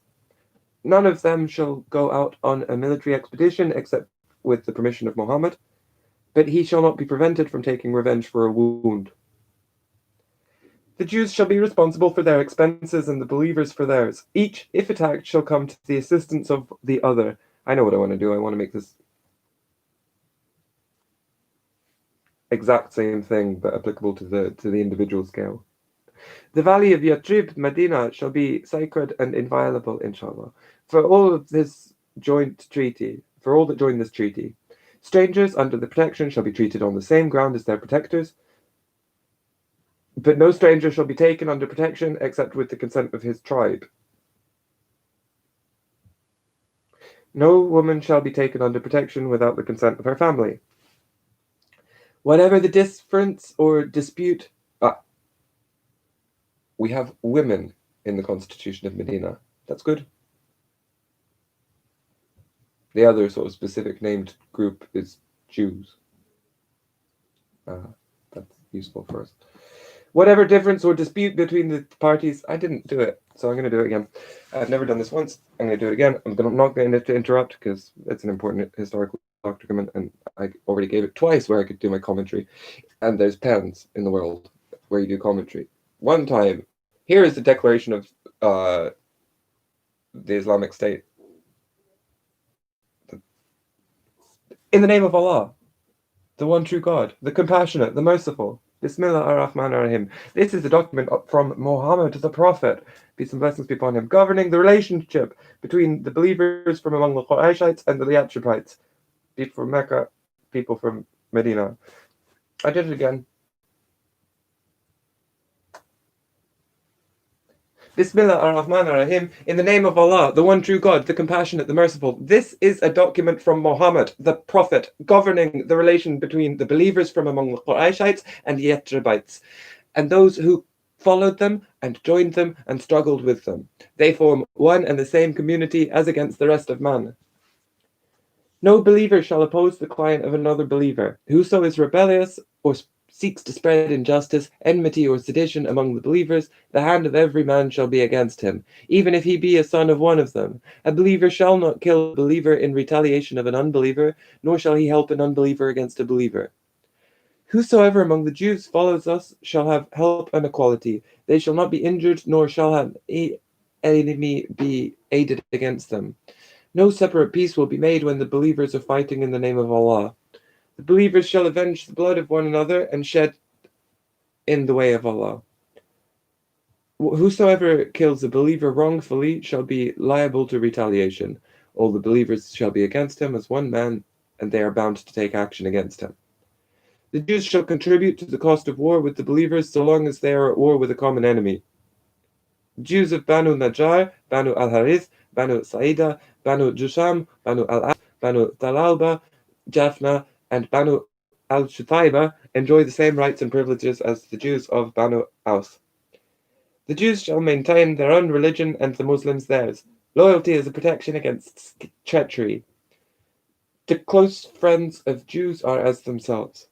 None of them shall go out on a military expedition except with the permission of Muhammad, but he shall not be prevented from taking revenge for a wound. The Jews shall be responsible for their expenses and the believers for theirs. Each, if attacked, shall come to the assistance of the other. I know what I want to do. I want to make this exact same thing, but applicable to the individual scale. The valley of Yathrib, Medina, shall be sacred and inviolable, inshallah, for all of this joint treaty, for all that join this treaty. Strangers under the protection shall be treated on the same ground as their protectors, but no stranger shall be taken under protection except with the consent of his tribe. No woman shall be taken under protection without the consent of her family. Whatever the difference or dispute, we have women in the Constitution of Medina. That's good. The other sort of specific named group is Jews. That's useful for us. Whatever difference or dispute between the parties, I didn't do it, so I'm going to do it again. I've never done this once. I'm going to do it again. I'm not going to interrupt because it's an important historical document, and I already gave it twice where I could do my commentary. And there's pens in the world where you do commentary. One time, here is the declaration of the Islamic State. In the name of Allah, the one true God, the compassionate, the merciful. Bismillah ar-Rahman ar-Rahim. This is a document from Muhammad, the Prophet, peace and blessings be upon him, governing the relationship between the believers from among the Qurayshites and the Yathribites, people from Mecca, people from Medina. I did it again. Bismillah ar-Rahman ar-Rahim. In the name of Allah, the one true God, the compassionate, the merciful. This is a document from Muhammad, the Prophet, governing the relation between the believers from among the Qurayshites and the Yathribites, and those who followed them and joined them and struggled with them. They form one and the same community as against the rest of man. No believer shall oppose the client of another believer. Whoso is rebellious or seeks to spread injustice, enmity, or sedition among the believers, the hand of every man shall be against him, even if he be a son of one of them. A believer shall not kill a believer in retaliation of an unbeliever, nor shall he help an unbeliever against a believer. Whosoever among the Jews follows us shall have help and equality. They shall not be injured, nor shall an enemy be aided against them. No separate peace will be made when the believers are fighting in the name of Allah. The believers shall avenge the blood of one another and shed in the way of Allah. Whosoever kills a believer wrongfully shall be liable to retaliation. All the believers shall be against him as one man, and they are bound to take action against him. The Jews shall contribute to the cost of war with the believers so long as they are at war with a common enemy. The Jews of Banu Najjar, Banu al-Harith, Banu Sa'idah, Banu Jusham, Banu al-As, Banu Talalba, Japhna, and Banu al-Shutaiba enjoy the same rights and privileges as the Jews of Banu Aus. The Jews shall maintain their own religion and the Muslims theirs. Loyalty is a protection against treachery. The close friends of Jews are as themselves.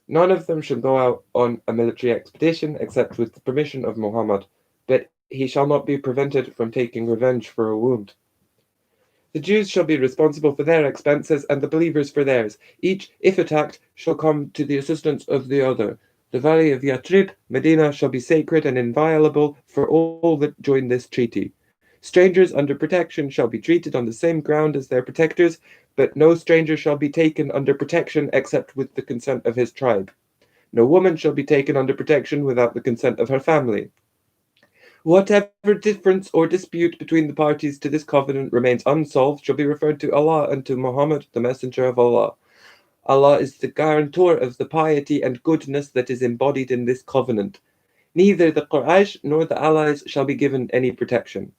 None of them shall go out on a military expedition except with the permission of Muhammad, but he shall not be prevented from taking revenge for a wound. The Jews shall be responsible for their expenses and the believers for theirs. Each, if attacked, shall come to the assistance of the other. The valley of Yathrib, Medina, shall be sacred and inviolable for all that join this treaty. Strangers under protection shall be treated on the same ground as their protectors, but no stranger shall be taken under protection except with the consent of his tribe. No woman shall be taken under protection without the consent of her family. Whatever difference or dispute between the parties to this covenant remains unsolved shall be referred to Allah and to Muhammad, the Messenger of Allah. Allah is the guarantor of the piety and goodness that is embodied in this covenant. Neither the Quraysh nor the allies shall be given any protection.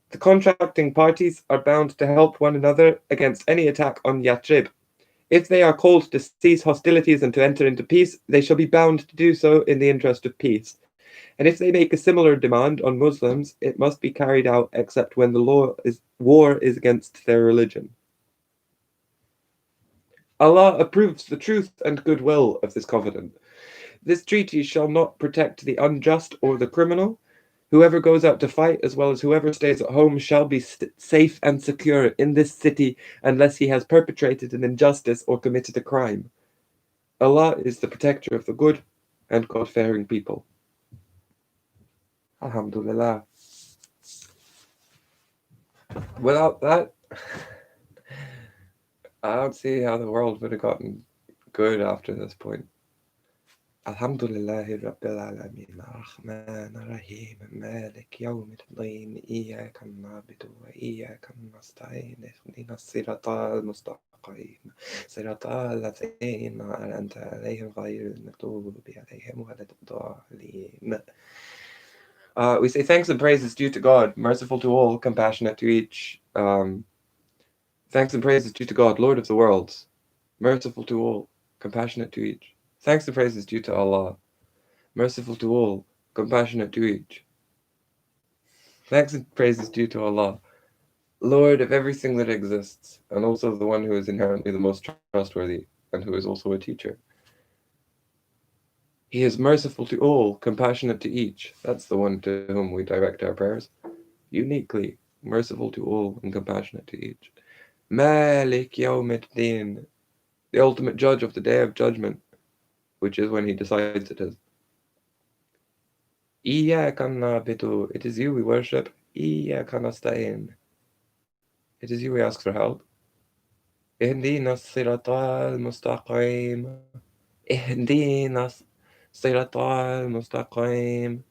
The contracting parties are bound to help one another against any attack on Yathrib. If they are called to cease hostilities and to enter into peace, they shall be bound to do so in the interest of peace. And if they make a similar demand on Muslims, it must be carried out except when the war is against their religion. Allah approves the truth and goodwill of this covenant. This treaty shall not protect the unjust or the criminal. Whoever goes out to fight, as well as whoever stays at home, shall be safe and secure in this city unless he has perpetrated an injustice or committed a crime. Allah is the protector of the good and God-fearing people. Alhamdulillah. Without that, I don't see how the world would have gotten good after this point. Alhamdulillahi Rabbil Alameen, Ar-Rahman Ar-Rahim, Malik Yawm Al-Din, Iyaka Nabidu wa Iyaka Nasta'in, Ihdina Sirata Al-Mustaqim, Sirata Al-Ladhina Anta Alayhim Ghayr Al-Maghdubi Alayhim wa Ad-Dallin. We say thanks and praise is due to God, merciful to all, compassionate to each. Thanks and praise is due to God, Lord of the worlds, merciful to all, compassionate to each. Thanks and praise is due to Allah, merciful to all, compassionate to each. Thanks and praise is due to Allah, Lord of everything that exists, and also the one who is inherently the most trustworthy, and who is also a teacher. He is merciful to all, compassionate to each. That's the one to whom we direct our prayers. Uniquely merciful to all and compassionate to each. Malik Yawm Al-Din, the ultimate judge of the day of judgment, which is when he decides it is. Iyyaka na'budu, it is you we worship. Iyyaka nasta'in, it is you we ask for help. Ihdina as-sirata al-mustaqim, Ihdina as-sirata al-mustaqim.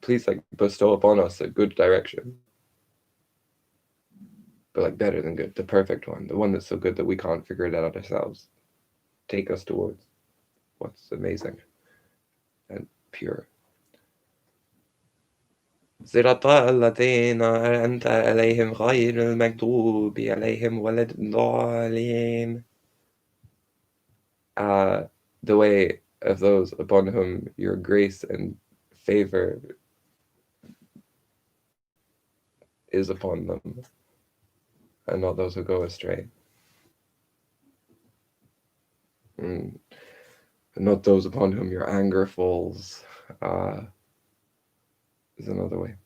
Please bestow upon us a good direction. But better than good, the perfect one, the one that's so good that we can't figure it out ourselves. Take us towards what's amazing and pure. صراط الذين أنعمت عليهم غير المغضوب عليهم ولا الضالين. The way of those upon whom your grace and favor is upon them, and not those who go astray. And not those upon whom your anger falls, is another way.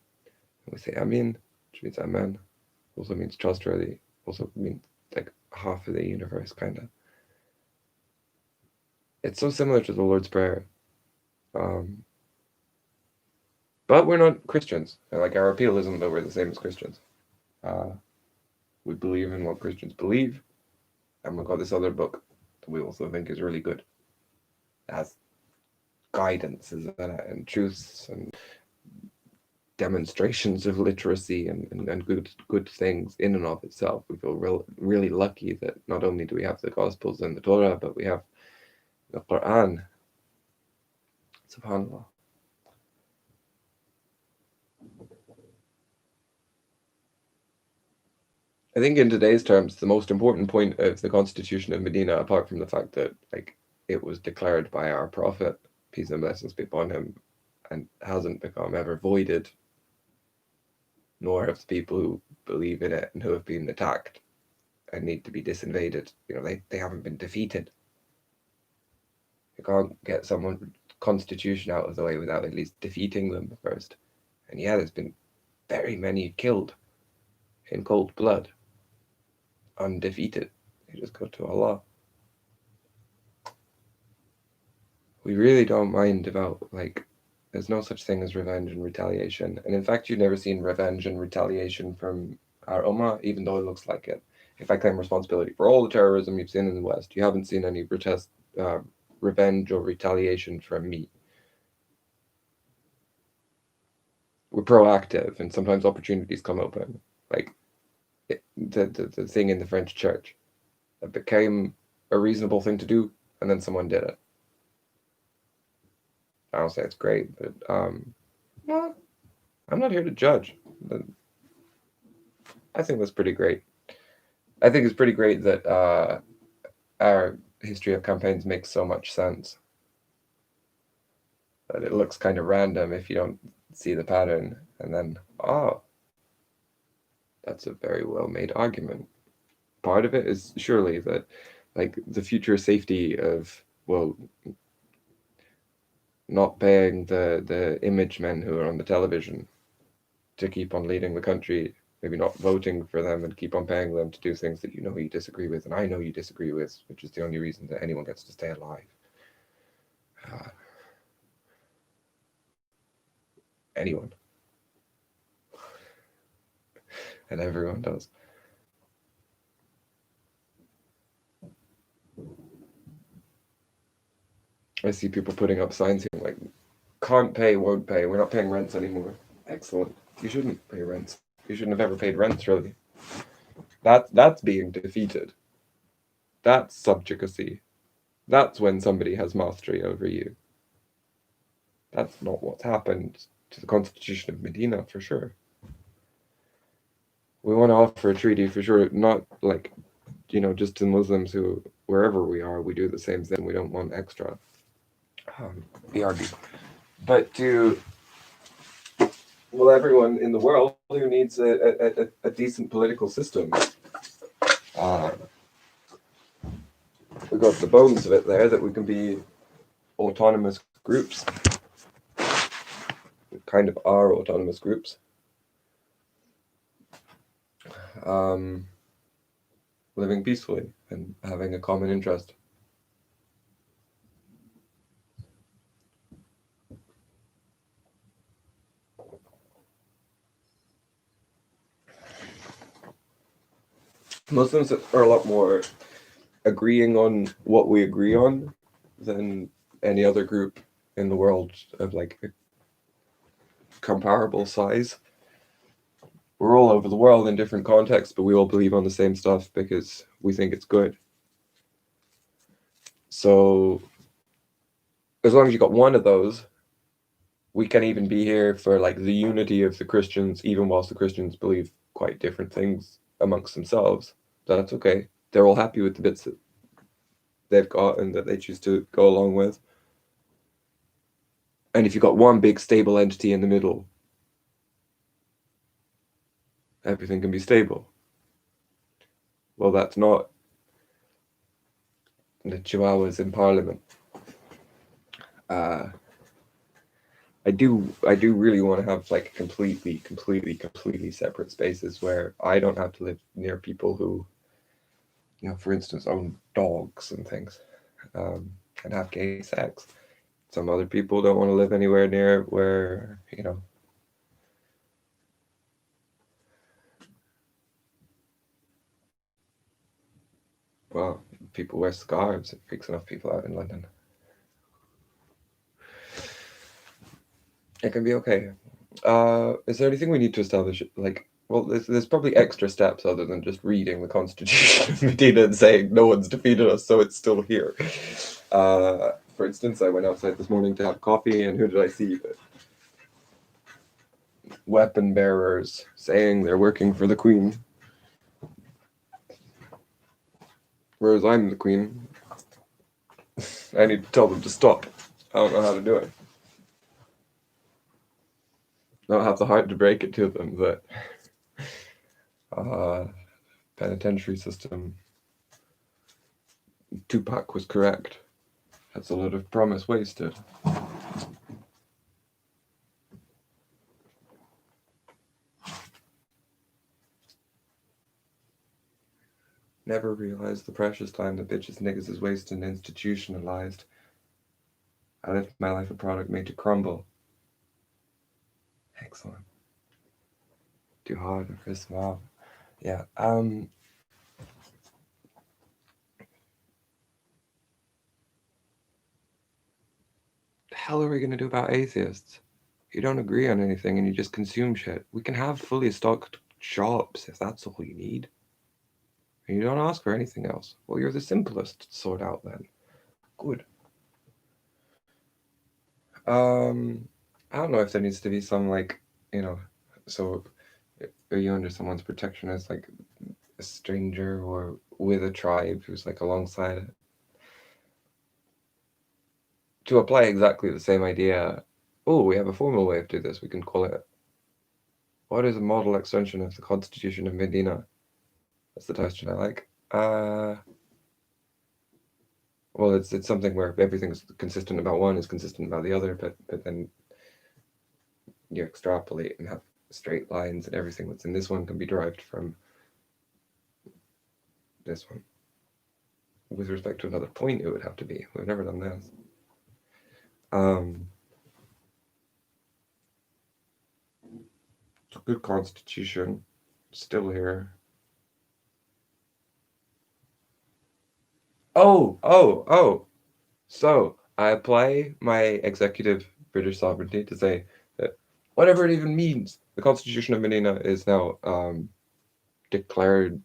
We say Amin, which means Amen, also means trustworthy, also means half of the universe, kind of. It's so similar to the Lord's Prayer. But we're not Christians. Like, our appeal isn't that we're the same as Christians. We believe in what Christians believe, and we've got this other book that we also think is really good. It has guidances in it, and truths, and demonstrations of literacy, and good things in and of itself. We feel really lucky that not only do we have the Gospels and the Torah, but we have the Quran. SubhanAllah. I think in today's terms, the most important point of the Constitution of Medina, apart from the fact that like it was declared by our Prophet, peace and blessings be upon him, and hasn't become ever voided, nor have the people who believe in it and who have been attacked and need to be disinvaded, they haven't been defeated. You can't get someone's constitution out of the way without at least defeating them first. And yeah, there's been very many killed in cold blood, undefeated. They just go to Allah. We really don't mind about, there's no such thing as revenge and retaliation. And in fact, you've never seen revenge and retaliation from our Ummah, even though it looks like it. If I claim responsibility for all the terrorism you've seen in the West, you haven't seen any revenge or retaliation from me. We're proactive, and sometimes opportunities come open. Like the thing in the French church, it became a reasonable thing to do, and then someone did it. I don't say it's great, but well, I'm not here to judge. I think that's pretty great. I think it's pretty great that our history of campaigns makes so much sense. That it looks kind of random if you don't see the pattern, and then, that's a very well-made argument. Part of it is surely that, the future safety of, not paying the image men who are on the television to keep on leading the country, maybe not voting for them and keep on paying them to do things that you disagree with, and I know you disagree with, which is the only reason that anyone gets to stay alive. Anyone. And everyone does. I see people putting up signs here can't pay, won't pay, we're not paying rents anymore. Excellent. You shouldn't pay rents. You shouldn't have ever paid rents, really. That's being defeated. That's subjugacy. That's when somebody has mastery over you. That's not what's happened to the Constitution of Medina, for sure. We want to offer a treaty, for sure, not just to Muslims who, wherever we are, we do the same thing. We don't want extra. BRB. But to, everyone in the world who needs a decent political system. We got the bones of it there, that we can be autonomous groups. We kind of are autonomous groups. Living peacefully and having a common interest. Muslims are a lot more agreeing on what we agree on than any other group in the world of a comparable size. We're all over the world in different contexts, but we all believe on the same stuff because we think it's good. So as long as you got one of those, we can even be here for the unity of the Christians, even whilst the Christians believe quite different things amongst themselves. That's okay. They're all happy with the bits that they've got and that they choose to go along with. And if you've got one big stable entity in the middle, everything can be stable. Well, that's not the Chihuahuas in Parliament. I do really want to have completely separate spaces where I don't have to live near people who, for instance, own dogs and things. and have gay sex. Some other people don't want to live anywhere near where, well, people wear scarves. It freaks enough people out in London. It can be okay. Is there anything we need to establish? Like, well, there's probably extra steps other than just reading the Constitution of Medina and saying no one's defeated us, so it's still here. For instance, I went outside this morning to have coffee, and who did I see? Weapon bearers saying they're working for the Queen. Whereas I'm the Queen. I need to tell them to stop. I don't know how to do it. I don't have the heart to break it to them that penitentiary system, Tupac was correct. That's a lot of promise wasted. Never realized the precious time that bitches niggas is wasted and institutionalized. I lived my life a product made to crumble. Excellent. Too hard for Chris Mob. Yeah. The hell are we gonna do about atheists? You don't agree on anything and you just consume shit. We can have fully stocked shops if that's all you need. And you don't ask for anything else. Well, you're the simplest sort out then. Good. I don't know if there needs to be some so are you under someone's protection as like a stranger or with a tribe who's like alongside it? To apply exactly the same idea, oh, we have a formal way of doing this. We can call it, what is a model extension of the Constitution of Medina? That's the question I like. Well, it's something where everything's consistent about one is consistent about the other, but then you extrapolate and have straight lines, and everything that's in this one can be derived from this one. With respect to another point, it would have to be. We've never done this. It's a good constitution, still here. Oh. So I apply my executive British sovereignty to say that whatever it even means, the Constitution of Medina is now declared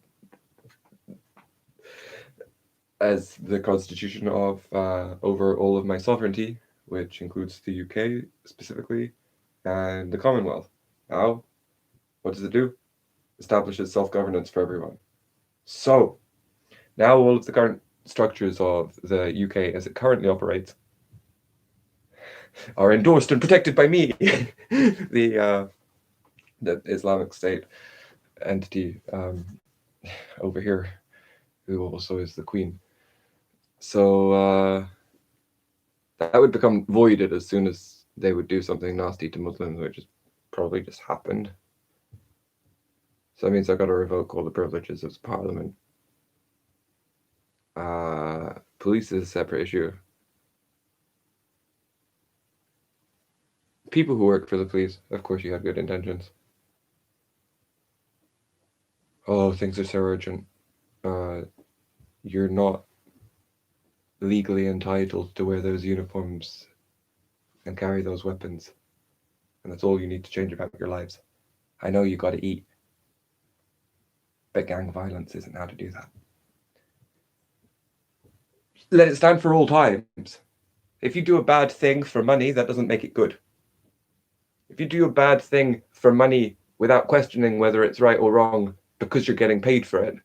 as the constitution of over all of my sovereignty, which includes the UK specifically, and the Commonwealth. Now, what does it do? Establishes self-governance for everyone. So, now all of the current structures of the UK as it currently operates are endorsed and protected by me, the Islamic State entity over here, who also is the Queen. So that would become voided as soon as they would do something nasty to Muslims, which is probably just happened. So that means I've got to revoke all the privileges of Parliament. Police is a separate issue. People who work for the police, of course, you have good intentions. Oh, things are so urgent. You're not legally entitled to wear those uniforms and carry those weapons. And that's all you need to change about your lives. I know you gotta eat, but gang violence isn't how to do that. Let it stand for all times. If you do a bad thing for money, that doesn't make it good. If you do a bad thing for money without questioning whether it's right or wrong because you're getting paid for it,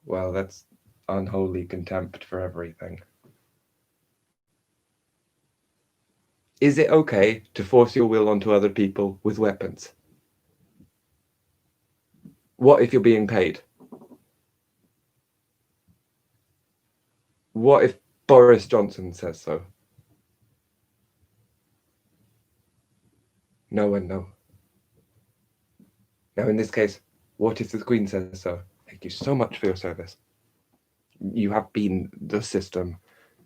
well, that's unholy contempt for everything. Is it okay to force your will onto other people with weapons? What if you're being paid? What if Boris Johnson says so? No one knows. Now, in this case, what if the Queen says so? Thank you so much for your service. You have been the system.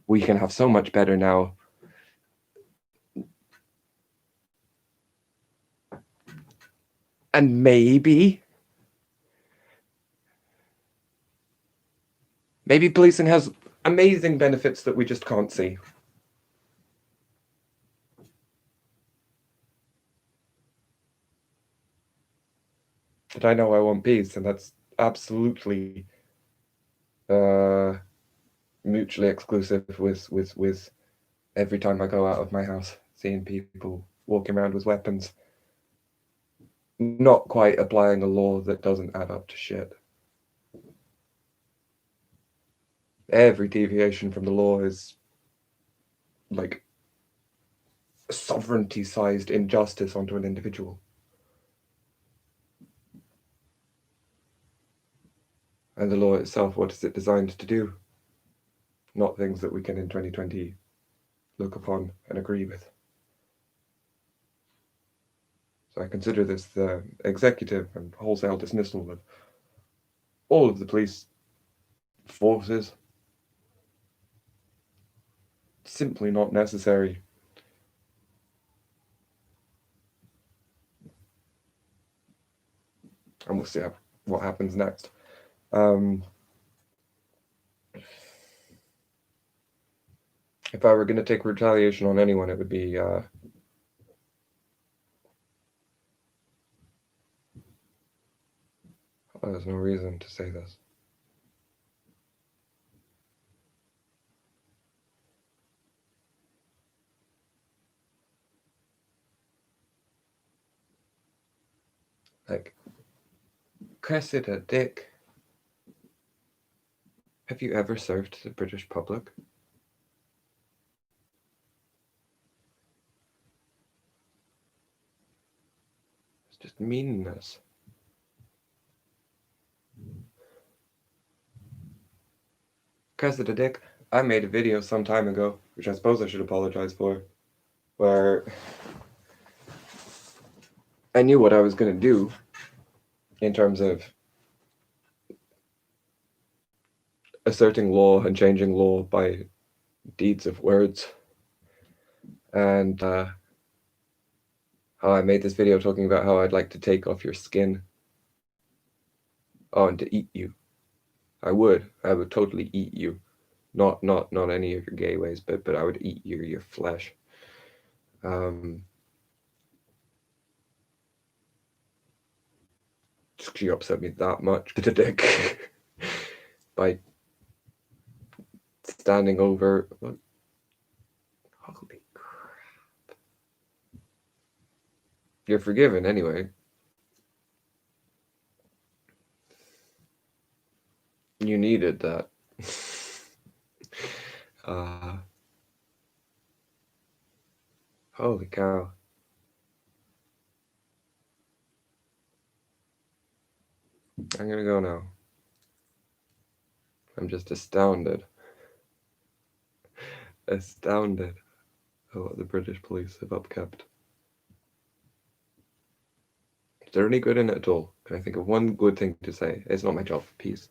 We can have so much better now. And maybe policing has amazing benefits that we just can't see. But I know I want peace, and that's absolutely mutually exclusive with every time I go out of my house, seeing people walking around with weapons, not quite applying a law that doesn't add up to shit. Every deviation from the law is like sovereignty-sized injustice onto an individual. And the law itself, what is it designed to do? Not things that we can in 2020 look upon and agree with. So I consider this the executive and wholesale dismissal of all of the police forces. Simply not necessary. And we'll see what happens next. If I were going to take retaliation on anyone, it would be there's no reason to say this. Like, Cressida Dick, have you ever served the British public? It's just meanness. Cressida Dick, I made a video some time ago, which I suppose I should apologize for, where I knew what I was going to do in terms of asserting law and changing law by deeds of words. And how I made this video talking about how I'd like to take off your skin. Oh, and to eat you. I would totally eat you. Not any of your gay ways, but I would eat your flesh. She upset me that much, the dick, by standing over. Holy crap! You're forgiven anyway. You needed that. Holy cow. I'm gonna go now. I'm just astounded. Astounded at what the British police have upkept. Is there any good in it at all? Can I think of one good thing to say? It's not my job. Peace.